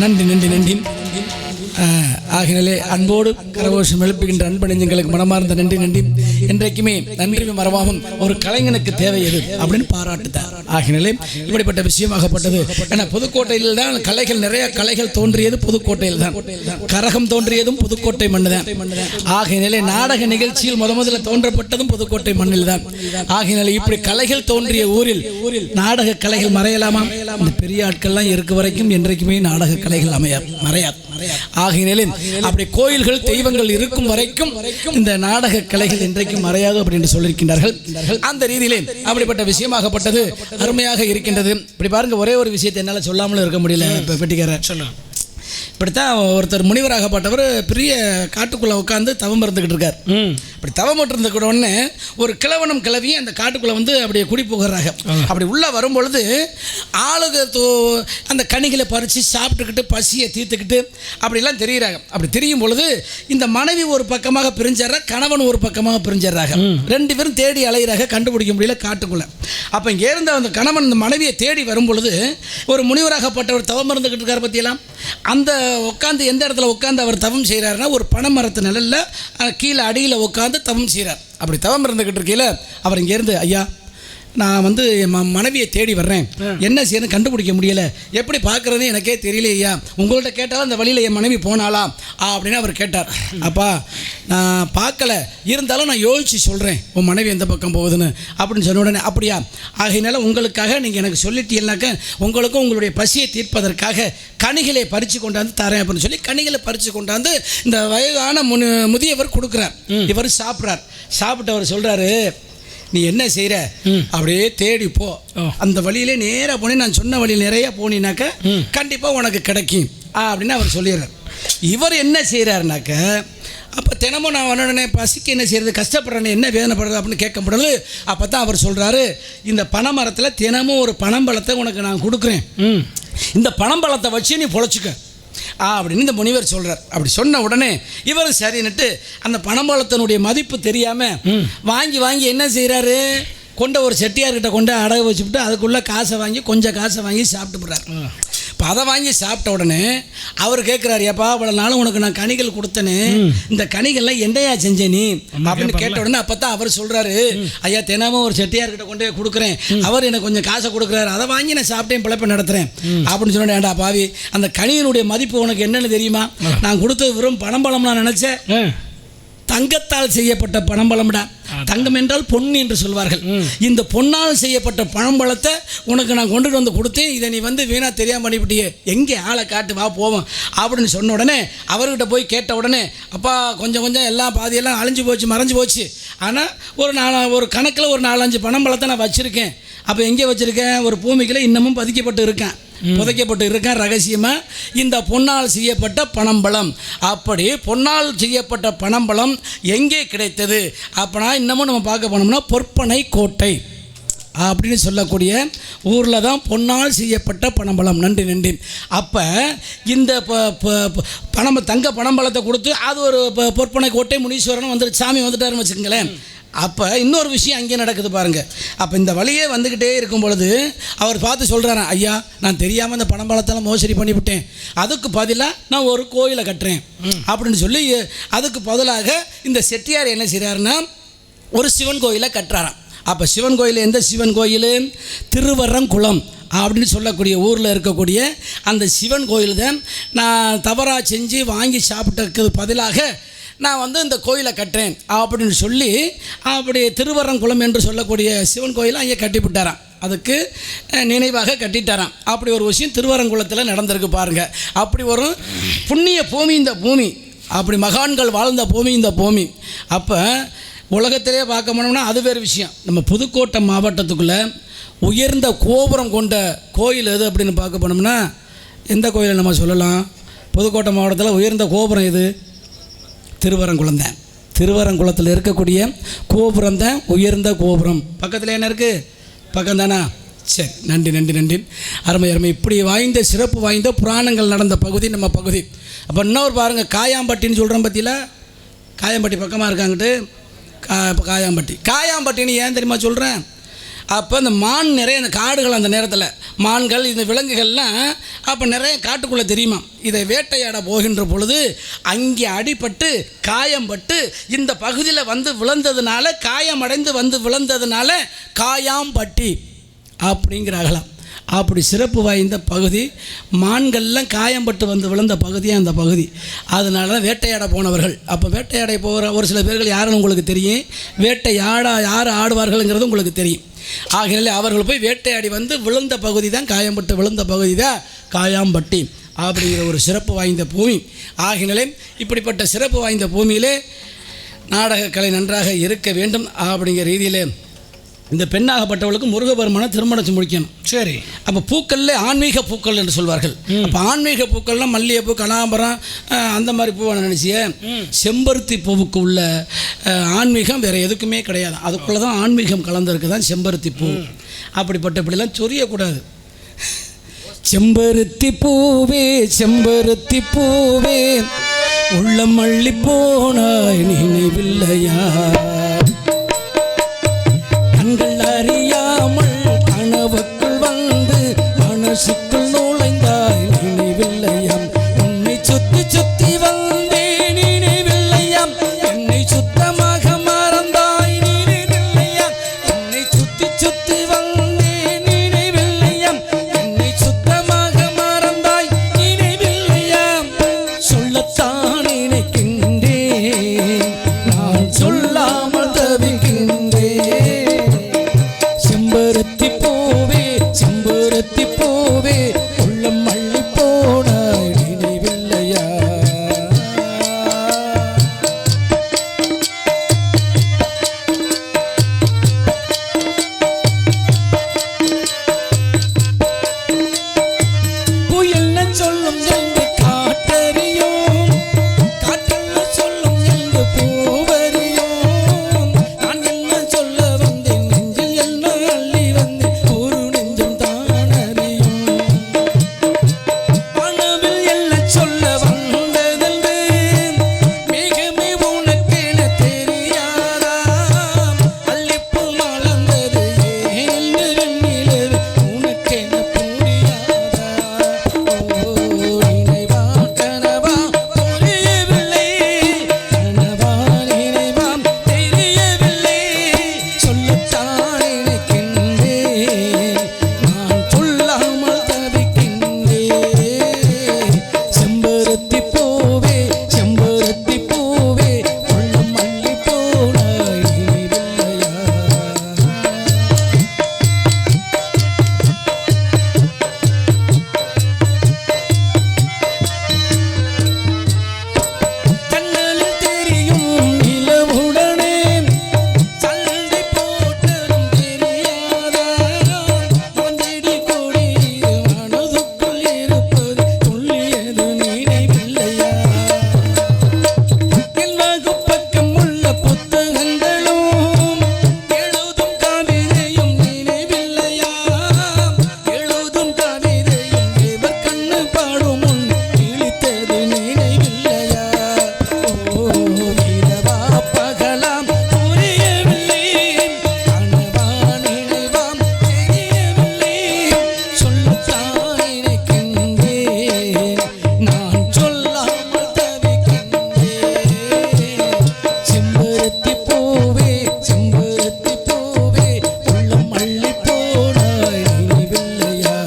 நன்றி நன்றி நன்றி. ஆகினாலே அன்போடு கரகோஷம் எழுப்புகின்ற அன்பு நெஞ்சங்களுக்கு மனமார்ந்த நன்றி நன்றி. என்றைக்குமே நன்றி மறவாமல் ஒரு கலைஞனுக்கு தேவை எது அப்படின்னு பாராட்டுத்தார். ஆகினாலே இப்படிப்பட்ட விஷயமாகப்பட்டது. ஏன்னா புதுக்கோட்டையில் தான் கலைகள், நிறைய கலைகள் தோன்றியது புதுக்கோட்டையில் தான். கரகம் தோன்றியதும் புதுக்கோட்டை மண்ணு தான். ஆகினாலே நாடக நிகழ்ச்சியில் முதல்ல தோன்றப்பட்டதும் புதுக்கோட்டை மண்ணில் தான். ஆகினாலே இப்படி கலைகள் தோன்றிய ஊரில் நாடக கலைகள் மறையலாமா? இந்த பெரிய ஆட்கள்லாம் இருக்க வரைக்கும் என்றைக்குமே நாடக கலைகள் மறையாது. ஆகினாலே அப்படி கோயில்கள் தெய்வங்கள் இருக்கும் வரைக்கும் இந்த நாடக கலைகள் என்றைக்கும் மறையாது அப்படின்னு சொல்லியிருக்கின்றார்கள். அந்த ரீதியிலே அப்படிப்பட்ட விஷயமாகப்பட்டது அருமையாக இருக்கின்றது. இப்படி பாருங்க, ஒரே ஒரு விஷயத்தை என்னால் சொல்லாமலும் இருக்க முடியல. இப்போ பெட்டிக்காரர் சொல்லுங்க. இப்படித்தான் ஒருத்தர் முனிவராகப்பட்டவர் பெரிய காட்டுக்குள்ளே உட்காந்து தவம் இருந்துக்கிட்டு இருக்கார். அப்படி தவம் இருந்துக்கிட்ட உடனே ஒரு கிழவனும் கிழவியும் அந்த காட்டுக்குள்ளே வந்து அப்படியே குடி போகிறாங்க. அப்படி உள்ளே வரும்பொழுது ஆளுக அந்த கனிகளை பறித்து சாப்பிட்டுக்கிட்டு பசியை தீர்த்துக்கிட்டு அப்படிலாம் தெரிகிறாங்க. அப்படி தெரியும் பொழுது இந்த மனைவி ஒரு பக்கமாக பிரிஞ்சிடறாங்க, கணவன் ஒரு பக்கமாக பிரிஞ்சிடறாங்க. ரெண்டு பேரும் தேடி அலையிறாங்க, கண்டுபிடிக்க முடியல காட்டுக்குள்ளே. அப்போ இங்கே இருந்த அந்த கணவன் இந்த மனைவியை தேடி வரும் பொழுது ஒரு முனிவராகப்பட்டவர் தவம் இருந்துக்கிட்டு இருக்கார் பற்றியெல்லாம். அந்த உட்காந்து எந்த இடத்துல உட்காந்து அவர் தவம் செய்கிறாருன்னா ஒரு பனைமரத்து நிழலில் கீழே அடியில் உட்காந்து தவம் செய்கிறார். அப்படி தவம் இருந்துக்கிட்டு இருக்கையில் அவர் இங்கேருந்து, ஐயா நான் வந்து என் மனைவியை தேடி வர்றேன், என்ன செய்யணும் கண்டுபிடிக்க முடியலை, எப்படி பார்க்குறதுன்னு எனக்கே தெரியல ஐயா, உங்கள்கிட்ட கேட்டாலும் அந்த வழியில் என் மனைவி போனாலாம் அப்படின்னு அவர் கேட்டார். அப்பா நான் பார்க்கல, இருந்தாலும் நான் யோசித்து சொல்கிறேன் உன் மனைவி எந்த பக்கம் போகுதுன்னு அப்படின்னு சொன்ன உடனே, அப்படியா ஆகையினால உங்களுக்காக நீங்கள் எனக்கு சொல்லிட்டீங்கன்னாக்க உங்களுக்கும் உங்களுடைய பசியை தீர்ப்பதற்காக கனிகளை பறித்து கொண்டாந்து தரேன் அப்படின்னு சொல்லி கனிகளை பறித்து கொண்டாந்து இந்த வயதான முதியவர் கொடுக்குறார். இவர் சாப்பிட்றார். சாப்பிட்டு அவர் சொல்கிறாரு, நீ என்ன செய்கிற அப்படியே தேடி போ, அந்த வழியிலே நேராக போனே நான் சொன்ன வழியில் நிறைய போனீனாக்க கண்டிப்பாக உனக்கு கிடைக்கும் அப்படின்னு அவர் சொல்லிடுறார். இவர் என்ன செய்கிறாருனாக்க, அப்போ தினமும் நான் உடனே பசிக்கு என்ன செய்கிறது, கஷ்டப்படுறேன்னு என்ன வேதனைப்படுறது அப்படின்னு கேட்கப்படுறது. அப்போ தான் அவர் சொல்கிறாரு, இந்த பனைமரத்தில் தினமும் ஒரு பனம்பழத்தை உனக்கு நான் கொடுக்குறேன், இந்த பனம்பழத்தை வச்சு நீ பொழைச்சிக்க அப்படின்னு இந்த முனிவர் சொல்கிறார். அப்படி சொன்ன உடனே இவர் சரின்னுட்டு அந்த பனம்பழத்தினுடைய மதிப்பு தெரியாமல் வாங்கி என்ன செய்கிறாரு, கொண்ட ஒரு செட்டியார்கிட்ட கொண்டு அடகு வச்சுவிட்டு அதுக்குள்ளே காசை வாங்கி கொஞ்சம் காசை வாங்கி சாப்பிட்டு போடுறார். இப்போ அதை வாங்கி சாப்பிட்ட உடனே அவர் கேட்குறாரு, ஏப்பா இவ்வளோ நாளும் உனக்கு நான் கனிகள் கொடுத்தேன்னு இந்த கனிகள்லாம் என்னையா செஞ்ச நீ அப்படின்னு கேட்ட உடனே அப்போ தான் அவர் சொல்கிறாரு, ஐயா தினமும் ஒரு செட்டியார்கிட்ட கொண்டு போய் கொடுக்குறேன், அவர் எனக்கு கொஞ்சம் காசை கொடுக்குறாரு, அதை வாங்கி நான் சாப்பிட்டேன் பிழைப்பை நடத்துகிறேன் அப்படின்னு சொன்னேன். ஏண்டா பாவி, அந்த கனியினுடைய மதிப்பு உனக்கு என்னன்னு தெரியுமா, நான் கொடுத்தது வெறும் பனம்பழம் நான் நினச்சேன், தங்கத்தால் செய்யப்பட்ட பனம்பழம்டா. தங்கம் என்றால் பொன் என்று சொல்வார்கள். இந்த பொன்னால் செய்யப்பட்ட பனம்பழத்தை உனக்கு நான் கொண்டுட்டு வந்து கொடுத்தேன், இதை நீ வந்து வீணா தெரியாமல் பண்ணிவிட்டியே, எங்கே ஆளை காட்டு வா போவோம் அப்படின்னு சொன்ன உடனே அவர்கிட்ட போய் கேட்ட உடனே, அப்பா கொஞ்சம் கொஞ்சம் எல்லாம் பாதியெல்லாம் அழிஞ்சு போச்சு மறைஞ்சு போச்சு, ஆனால் ஒரு கணக்கில் ஒரு 4-5 பனம்பழத்தை நான் வச்சுருக்கேன். அப்போ எங்கே வச்சுருக்கேன், ஒரு பூமிக்குள்ளே இன்னமும் பதிக்கப்பட்டு இருக்கேன், புதைக்கப்பட்டு இருக்கேன் ரகசியமாக, இந்த பொன்னால் செய்யப்பட்ட பனம்பழம். அப்படி பொன்னால் செய்யப்பட்ட பனம்பழம் எங்கே கிடைத்தது அப்படின்னா இன்னமும் நம்ம பார்க்க போனோம்னா பொற்பனை கோட்டை அப்படின்னு சொல்லக்கூடிய ஊரில் தான் செய்யப்பட்ட பனம்பழம். நன்றி. அப்போ இந்த தங்க பனம்பழத்தை கொடுத்து அது ஒரு பொற்பனை கோட்டை முனீஸ்வரன் வந்து சாமி வந்துட்டாருன்னு வச்சுக்கோங்களேன். அப்போ இன்னொரு விஷயம் அங்கே நடக்குது பாருங்கள். அப்போ இந்த வழியே வந்துக்கிட்டே இருக்கும் பொழுது அவர் பார்த்து சொல்கிறாராம், ஐயா நான் தெரியாமல் இந்த பனம்பழத்தெல்லாம் மோசடி பண்ணிவிட்டேன், அதுக்கு பதிலாக நான் ஒரு கோயிலை கட்டுறேன் அப்படின்னு சொல்லி அதுக்கு பதிலாக இந்த செட்டியார் என்ன செய்கிறாருன்னா ஒரு சிவன் கோயிலை கட்டுறாராம். அப்போ சிவன் கோயில் எந்த சிவன் கோயில், திருவரங்குளம் அப்படின்னு சொல்லக்கூடிய ஊரில் இருக்கக்கூடிய அந்த சிவன் கோயில் தான் நான் தவறாக செஞ்சு வாங்கி சாப்பிட்டதுக்கு பதிலாக நான் வந்து இந்த கோயிலை கட்டுறேன் அப்படின்னு சொல்லி அப்படி திருவரங்குளம் என்று சொல்லக்கூடிய சிவன் கோயிலை அங்கே கட்டிவிட்டாராம். அதுக்கு நினைவாக கட்டிட்டாராம். அப்படி ஒரு விஷயம் திருவரங்குளத்தில் நடந்திருக்கு பாருங்கள். அப்படி ஒரு புண்ணிய பூமி இந்த பூமி, அப்படி மகான்கள் வாழ்ந்த பூமி இந்த பூமி. அப்போ உலகத்திலே பார்க்க போனோம்னா அது வேறு விஷயம். நம்ம புதுக்கோட்டை மாவட்டத்துக்குள்ளே உயர்ந்த கோபுரம் கொண்ட கோயில் எது அப்படின்னு பார்க்க போனோம்னா எந்த கோயிலை நம்ம சொல்லலாம்? புதுக்கோட்டை மாவட்டத்தில் உயர்ந்த கோபுரம் எது? திருவரங்குளம் தான். திருவரங்குளத்தில் இருக்கக்கூடிய கோபுரம் தான் உயர்ந்த கோபுரம். பக்கத்தில் என்ன இருக்குது? பக்கம் தானா? சரி, நன்றி. அருமை. இப்படி வாய்ந்த சிறப்பு வாய்ந்த புராணங்கள் நடந்த பகுதி நம்ம பகுதி. அப்போ இன்னொரு பாருங்கள், காயாம்பட்டின்னு சொல்கிறோம் பற்றியில், காயாம்பட்டி பக்கமாக இருக்காங்கிட்டு காயாம்பட்டின்னு ஏன் தெரியுமா சொல்கிறேன்? அப்போ இந்த மான் நிறைய அந்த காடுகள், அந்த நேரத்தில் மான்கள் இந்த விலங்குகள்லாம் அப்போ நிறைய காட்டுக்குள்ளே தெரியுமா, இதை வேட்டையாட போகின்ற பொழுது அங்கே அடிபட்டு காயம்பட்டு இந்த பகுதியில் வந்து விழுந்ததுனால, காயமடைந்து வந்து விழுந்ததுனால காயாம்பட்டி அப்படிங்கிறாங்களாம். அப்படி சிறப்பு வாய்ந்த பகுதி, மான்கள்லாம் காயம்பட்டு வந்து விழுந்த பகுதியாக அந்த பகுதி. அதனால தான் வேட்டையாட போனவர்கள். அப்போ வேட்டையாட போகிற ஒரு சில பேர்கள் யாருன்னு உங்களுக்கு தெரியும், யார் ஆடுவார்கள்ங்கிறது உங்களுக்கு தெரியும். ஆகையினாலே அவர்கள் போய் வேட்டையாடி வந்து விழுந்த பகுதி தான் காயம்பட்டு விழுந்த பகுதி தான் காயாம்பட்டி அப்படிங்கிற ஒரு சிறப்பு வாய்ந்த பூமி. ஆகையினாலே இப்படிப்பட்ட சிறப்பு வாய்ந்த பூமியிலே நாடகக்கலை நன்றாக இருக்க வேண்டும். அப்படிங்கிற ரீதியிலே இந்த பெண்ணாகப்பட்டவளுக்கு முருகபெருமானை திருமணம் முடிக்கணும். சரி. அப்போ பூக்களில் ஆன்மீக பூக்கள் என்று சொல்வார்கள். அப்போ ஆன்மீக பூக்கள்லாம் மல்லிகைப்பூ, கனகாம்பரம், அந்த மாதிரி பூவை நினச்சிய செம்பருத்தி பூவுக்கு உள்ள ஆன்மீகம் வேறு எதுக்குமே கிடையாது. அதுக்குள்ளே தான் ஆன்மீகம் கலந்துருக்கு தான் செம்பருத்தி பூ. அப்படிப்பட்ட இப்படிலாம் சொரியக்கூடாது. செம்பருத்தி பூவே செம்பருத்தி பூவே உள்ள மல்லி போனாய் நினைவில்லையா, கண்கள் அறியாமல் கனவுக்குள் வந்து மனசுக்குள் நுழைந்தாய் நினைவில்லையாம், உன்னை சுத்தி சுத்தி வந்தேன் நினைவில்லையாம், என்னை சுத்தமாக மறந்தாய் நினைவில்லையாம், என்னை சுத்தி சுத்தி வந்தேன் நினைவில்லையாம், என்னை சுத்தமாக மறந்தாய் நினைவில்லையாம், சொல்லத்தான் நினைக்கின்றேன் நான் சொல்லாமல் தவிக்கின்றேன், செம்பருத்தி பூவே செம்பருத்தி பூவே உள்ள மல்லி போனாய் நினைவில்லையா. புயல்ன சொல்லும் என்று காட்டறியும், காற்றல்ல சொல்லும் என்று பூவறியும், நான் என்ன சொல்ல வந்தேன் நெஞ்சில் என்ன அள்ளி வந்தேன் ஒரு நெஞ்சம் தான் அறியும், மனவில் என்ன சொல்ல வந்ததென்று மேகமே உனக்கென தெரியாதா, அல்லிப்பூ மலர்ந்தது ஏன் நிலவு உனக்கென புரியாதா, ஓ நினைவா கனவா புரியவில்லை, கனவா நினைவாம் தெரியவில்லை, சொல்லத்தான் நினைக்கின்றேன் நான் சொல்லாமல் தவிக்கின்றேன், செம்பருத்தி பூவே செம்பருத்தி பூவே உள்ள மல்லி போனாய் நினைவில்லையா. கண்ணலில் தெரியும் நிலவுடனே சண்டை போட்டதும் தெரியாதா, வந்தடி கொடி மனதுக்குள் இருப்பது துள்ளியது நினைவில்லையா, என் வகுப்பக்கம் உள்ள புத்தகங்களும் எழுதும் கவிதையும் நினைவில்லையா, எழுதும் கவிதையும் இவர் கண்ணு பாடும் முன் இழித்தது நினைவில்லையா, ஓ இரவா பகலாம் புரியவில்லை, கனவா நினைவாம் தெரியவில்லை, சொல்லத்தான் நினைக்கின்றேன் நான் சொல்லாமல் தவிக்கின்றேன், செம்பருத்தி பூவே செம்பருத்தி பூவே உள்ள மல்லி போனாய் நினைவில்லையா,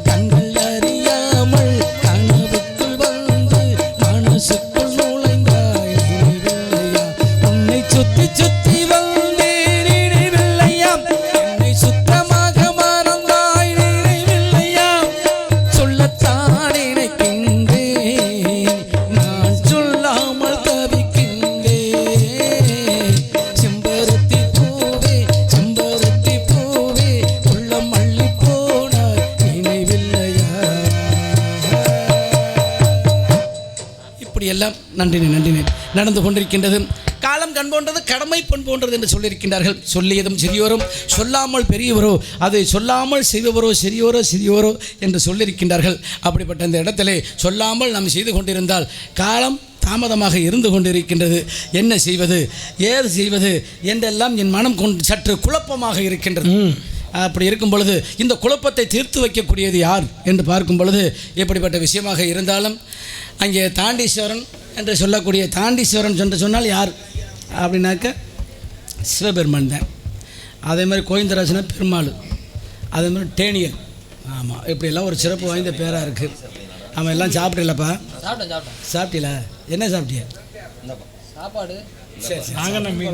கண்கள் அறியாமல் கனவுக்குள் வந்து மனசுக்குள் நுழைந்தாய் நினைவில்லையா, உன்னை சுத்தி சுத்தி வந்தேன் நினைவில்லையா, என்னை சுத்தமாக மறந்தாய் நினைவில்லையா, சொல்லத்தான் நினைக்கின்றேன் நான் சொல்லாமல் தவிக்கின்றேன், செம்பருத்தி பூவே செம்பருத்தி பூவே உள்ள மல்லி போனாய் நினைவில்லையா. இப்படியெல்லாம் நன்றினே நடந்து கொண்டிருக்கின்றது. காலம் கண் போன்றது, கடமை பொன் போன்றது என்று சொல்லியிருக்கின்றார்கள். சொல்லியதும் சிறியோரும் சொல்லாமல் பெரியவரோ, அதை சொல்லாமல் செய்பவரோ சிறியோரோ என்று சொல்லியிருக்கின்றார்கள். அப்படிப்பட்ட இந்த இடத்திலே சொல்லாமல் நாம் செய்து கொண்டிருந்தால் காலம் தாமதமாக இருந்து கொண்டிருக்கின்றது. என்ன செய்வது ஏது செய்வது என்றெல்லாம் என் மனம் சற்று குழப்பமாக இருக்கின்றது. அப்படி இருக்கும் பொழுது இந்த குழப்பத்தை தீர்த்து வைக்கக்கூடியது யார் என்று பார்க்கும் பொழுது எப்படிப்பட்ட விஷயமாக இருந்தாலும் அங்கே தாண்டீஸ்வரன் என்று சொல்லக்கூடிய தாண்டீஸ்வரன் என்று சொன்னால் யார் அப்படின்னாக்க சிவபெருமான் தான். அதே மாதிரி கோவிந்தராஜனா பெருமாள், அதே மாதிரி டேனியல். ஆமாம், இப்படியெல்லாம் ஒரு சிறப்பு வாய்ந்த பேராக இருக்குது. அவன் எல்லாம் சாப்பிட்டீங்களப்பா? சாப்பிட்டீங்களா? என்ன சாப்பிட்டிய? சாப்பாடு. சரி சரி.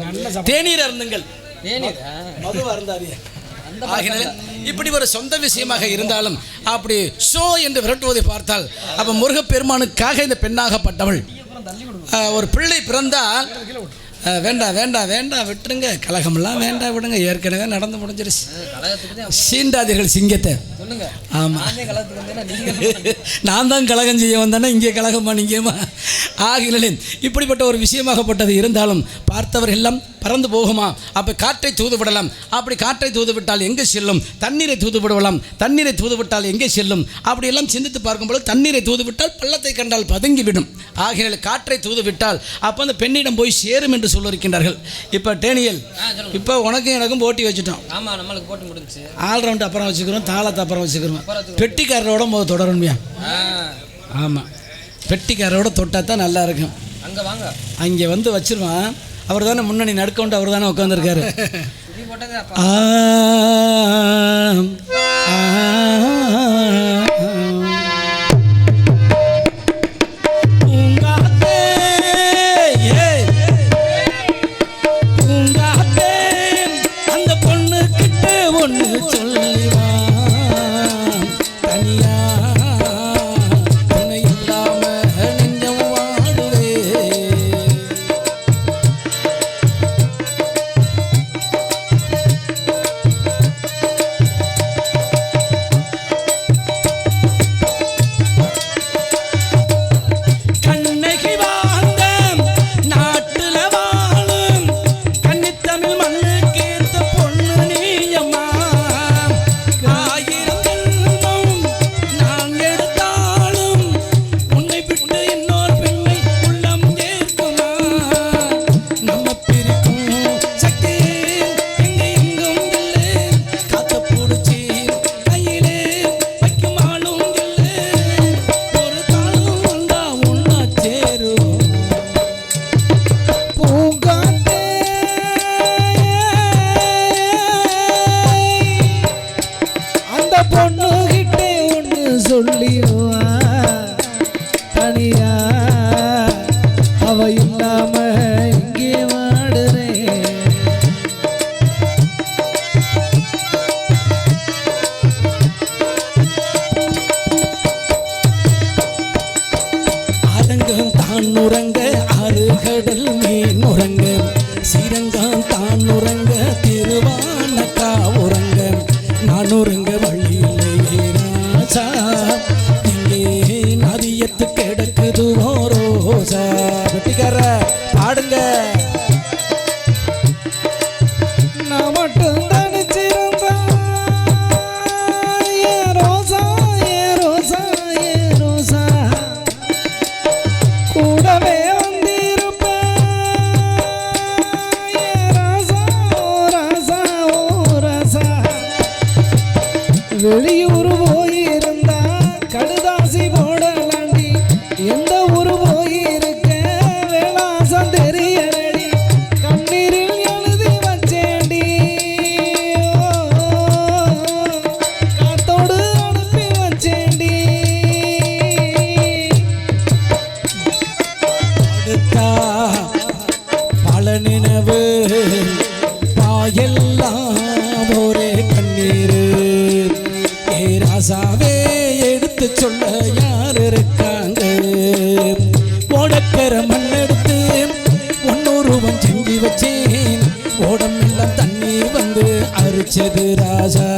நல்ல தேநீர் அருந்துங்கள், மது அருந்தாதீங்க. ஆகினால் இப்படி ஒரு சொந்த விஷயமாக இருந்தாலும் அப்படி ஷோ என்று விரட்டுவதை பார்த்தால் அப்போ முருகப்பெருமானுக்காக இந்த பெண்ணாகப்பட்டவள் ஒரு பிள்ளை பிறந்தால் வேண்டாம் வேண்டாம் வேண்டாம் விட்டுருங்க, கலகமெல்லாம் வேண்டாம் விடுங்க, ஏற்கனவே நடந்து முடிஞ்சிருச்சு. சீண்டாதீர்கள் சிங்கத்தை. ஆமாம், நான் தான் கலகம் செய்ய வந்தேன்னா இங்கே கலகமா நீங்கேமா ஆகினாலே இப்படிப்பட்ட ஒரு விஷயமாகப்பட்டது இருந்தாலும் பார்த்தவர் எல்லாம் பறந்து போகுமா? அப்போ காற்றை தூது விடலாம். அப்படி காற்றை தூது விட்டால் எங்கே செல்லும்? தண்ணீரை தூது விடலாம். தண்ணீரை தூது விட்டால் எங்கே செல்லும்? அப்படியெல்லாம் சிந்தித்து பார்க்கும்போது தண்ணீரை தூது விட்டால் பள்ளத்தை கண்டால் பதுங்கிவிடும். ஆகினால காற்றை தூது விட்டால் அப்போ அந்த பெண்ணிடம் போய் சேரும் என்று சொல்லியிருக்கின்றார்கள். இப்போ டேனியல், இப்போ உனக்கும் எனக்கும் போட்டி வச்சுட்டோம். ஆமாம், நம்மளுக்கு போட்டி முடிஞ்சிச்சு. ஆல்ரவுண்ட் அப்புறம் வச்சுக்கிறோம், தாளத்தை அப்புறம் வச்சுக்கிறோம். பெட்டிக்காரரோட போது தொடரணுமையா? ஆமாம், பெட்டிக்காரரோட தொட்டால் தான் நல்லா இருக்கும். அங்கே வாங்க, அங்கே வந்து வச்சிருவான். அவர் தானே முன்னணி நடுக்கவுண்டு, அவர் தானே உட்காந்துருக்காரு. அந்த பொண்ணு கிட்ட ஒன்று சொல்லிவா, தனியா துணை இல்லாம நெஞ்சம் வாடுவே. கண்ணகி வாழ்ந்த நாட்டுல வாழும் கன்னித்தமிழ் மண்ணுக்கு ஏத்த பொண்ணு நீயம்மா. ஆயிரம் ஜென்மம் நான் எடுத்தாலும் உன்னை விட்டு இன்னொரு பெண்ணை உள்ளம் ஏற்குமா? நம்ம பிரிக்கும் சக்தி எங்க எங்கும் இல்லை, காத்த பிடிச்சி கையிலே வைக்கும் ஆளும் இல்லை. ஒரு காலம் வந்தா ஒன்னா சேரும் பூங்காத்தே. அந்த பொண்ணு கிட்டே ஒன்று சொல்லிடுவா, தனியா அவ இல்லாம இங்கே வாடுறேன். அரங்கம் தான் உறங்க ஆறுகடல் மீன் உறங்க, சீரங்கம் தான் உறங்க திருவானக்கா உறங்க, நான் உறங்க வழியிலே ராசா இங்கே நதியத்து கிடக்குது ரோசா. வெட்டிக்கார பாடுங்க. நான் மட்டும் தனிச்சிருந்தா ஏ ரோசா ஏ ரோசா ஏ ரோசா, கூடவே வந்திருப்பேன் ஏ ராசா ஓ ராசா ஓ ராசா. வெளியூர் போயிருந்தா கடுதாசி போடலாண்டி, எந்த ஊர் போயிருக்க வேளாசம் தெரியலடி, கண்ணீரில் எழுதி வச்சேண்டி, காத்தோடு அனுப்பி வச்சேண்டி. அடுத்தா பல நினைவு பாயெல்லாம் ஒரே கண்ணீர். ஏ ராசாவே எடுத்து சொல்ல யார் இருக்காங்க? ஓடக்கர மண்ணெடுத்து ஒன்னொருவன் செஞ்சு வச்சேன், ஓடம் எல்லாம் தண்ணீர் வந்து அரிச்சது ராசா.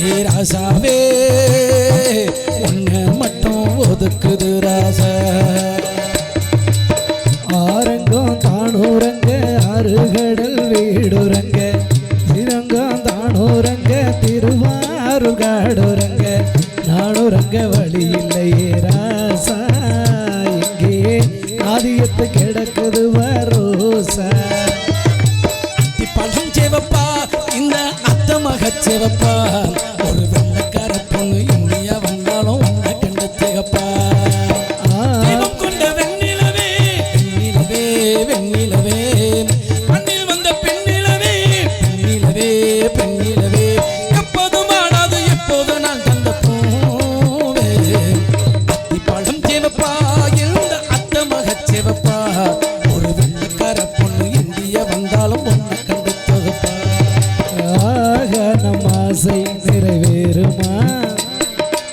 ஏ ராசாவே உன்னை மட்டும் ஒதுக்குது ராசா. ஆரங்கம் தானூரங்க ஆறுகடல் வீடுரங்க, சிரங்கம் தானூரங்க திருவாரூர் காடுரங்க, நானுரங்க வழி இல்லையே ராசா இங்கே ஆதியத்து கிடக்குது வரோசா. பழம் சேவப்பா இந்த அத்த மகச்ச சிவப்பா ஒரு வெள்ளக்கார பொண்ணு இந்தியா வந்தாலும் உன்னை கண்டு திகப்பா தீபம் கொண்ட வெண்ணிலவே வெண்ணிலவே வெண்ணிலவே மண்ணில் வந்த பெண்ணிலவே பெண்ணிலவே பெண்ணிலவே எப்போதும் ஆடாது எப்போது நான் தந்த பூவே அத்திப்பழம் சிவப்பா இந்த அத்த மக சிவப்பா ஒரு வெள்ளக்கார பொண்ணு இந்தியா வந்தாலும் உன்னை கண்டு திகப்பா நம் ஆசை நிறைவேறுமா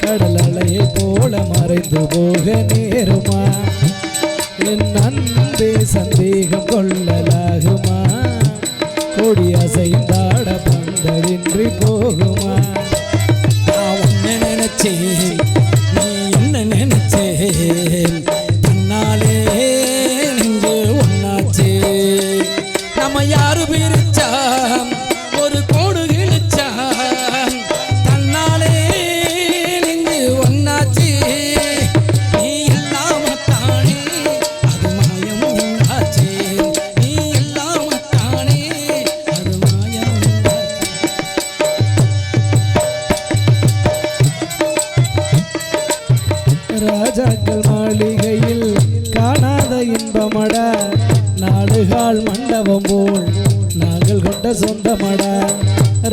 கடல் அலையை போல மறைந்து போக நேருமா என் அன்பே சந்தேகம் கொள்ளலாகுமா கொடி அசைந்தாட பந்தடின்றி போகுமா நான் உன்னை நினைச்சேன் நீ என்ன நினைச்சேன் தன்னாலே நெஞ்சு ஒன்னாச்சே நம்ம யாரு பிரிச்சா ஒரு கோடு கிழிச்சா தன்னாலே நெஞ்சு ஒன்னாச்சே நீ இல்லாம தானே அது மாயம் உண்டாச்சே நீ இல்லாம தானே அது மாயம் உண்டாச்சே ராஜாக்கள் மாளிகையில் காணாத இன்பமடா நாடுகால் மண்டபம் போல் நாங்கள் கொண்ட சொந்தமடா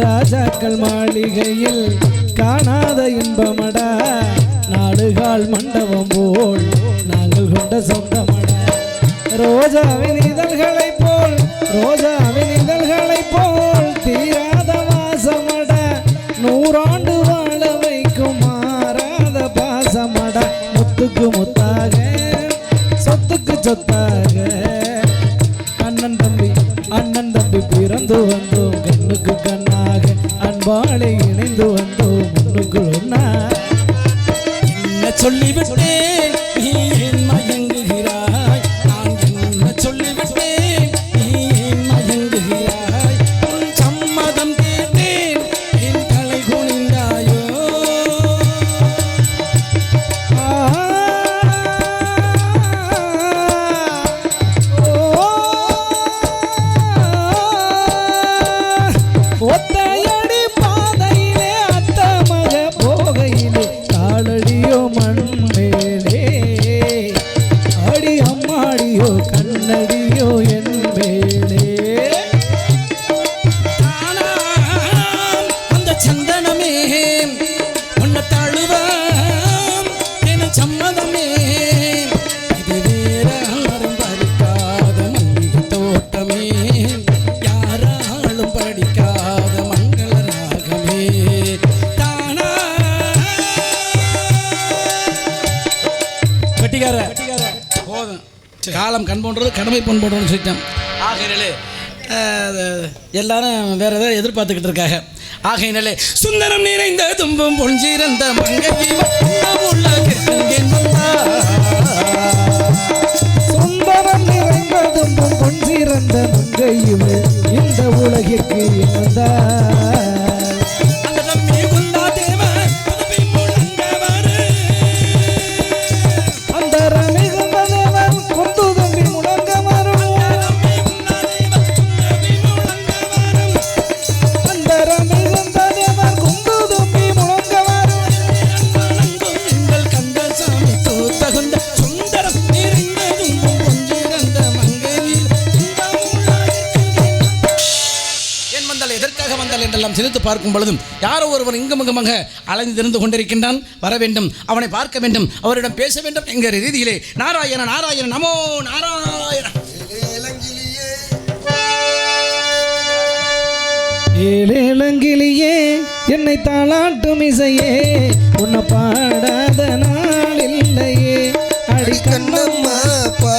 ராஜாக்கள் மாளிகையில் காணாத இன்பமடா நாடுகால் மண்டபம் போல் நாங்கள் கொண்ட சொந்தமடா ரோஜாவின் இதழ்களைப் போல் ரோஜாவின் இதழ்களைப் போல் தீராத வாசமடா நூறாண்டு வாழ வைக்கும் மாறாத பாசமடா முத்துக்கு முத்தாக சொத்துக்கு சொத்தாக அண்ணன் தம்பி பிறந்து வந்தோம் கண்ணுக்கு கண்ணாக அன்பாளை இணைந்து வந்தோம் முன்னுக்குள் ஒன்னா என்ன சொல்லிவிட்டேன் நீ ஏன் மயங்குகிறாய் நான் என்ன சொல்லிவிட்டேன் நீ ஏன் மயங்குகிறாய் உன் சம்மதம் கேட்டேன் என் தலை குனிந்தாயோ ஒத்தையடி பாதையிலே அத்த மக போகையிலே காலடியோ மண் மேலே அடி அம்மாடியோ கண்ணடியோ என் மேலே தானாம் அந்த சந்தனமே உன்னை தழுவாம் என் சம்மதமே இது வேற யாரும் பறிக்காத மல்லிகை தோட்டமே யாராலும் படிக்காத மங்கள ராகமே தானா கட்டிக்கார போதும் காலம் கண் போன்றது கடமை பொன் போன்றோன்னு சொல்லிட்டேன் ஆகையினாலே எல்லாரும் வேற ஏதாவது எதிர்பார்த்துக்கிட்டு இருக்காங்க ஆகையினாலே சுந்தரம் நிறைந்த தும்பும் பொஞ்சிறந்த மங்கை சுந்தரம் நிறைந்ததும் பொன் சிறந்த மங்கையுமே இந்த உலகிற்கு இணைந்தார் அந்த தம்பி குந்தா தேவன் புதுமை முழங்கவாறு அந்த ரமிகுந்த தேவன் குந்து தம்பி முழங்க வரும் அந்த ரமிகுந்த தேவன் குந்து தம்பி முழங்க வரும் எங்கள் கந்தசாமி தகுந்த சுந்தரம் நிறைந்ததும் பொஞ்சிறந்த மங்கையில் என் வந்தால் எதற்காக வந்தால் என்றெல்லாம் சிரித்து பார்க்கும் பொழுதும் யாரோ ஒருவன் இங்குமங்குமாக அலைந்து திரிந்து கொண்டிருக்கின்றான் வர வேண்டும் அவனை பார்க்க வேண்டும் அவரிடம் பேச வேண்டும் என்கிற ரீதியிலே நாராயண நாராயண நமோ நாராயண ஏழேலங்கிலியே என்னை தாளாட்டும் இசையே உன்னை பாடாத நாள் இல்லையே அடி கண்ணம்மா கண்ணம்மா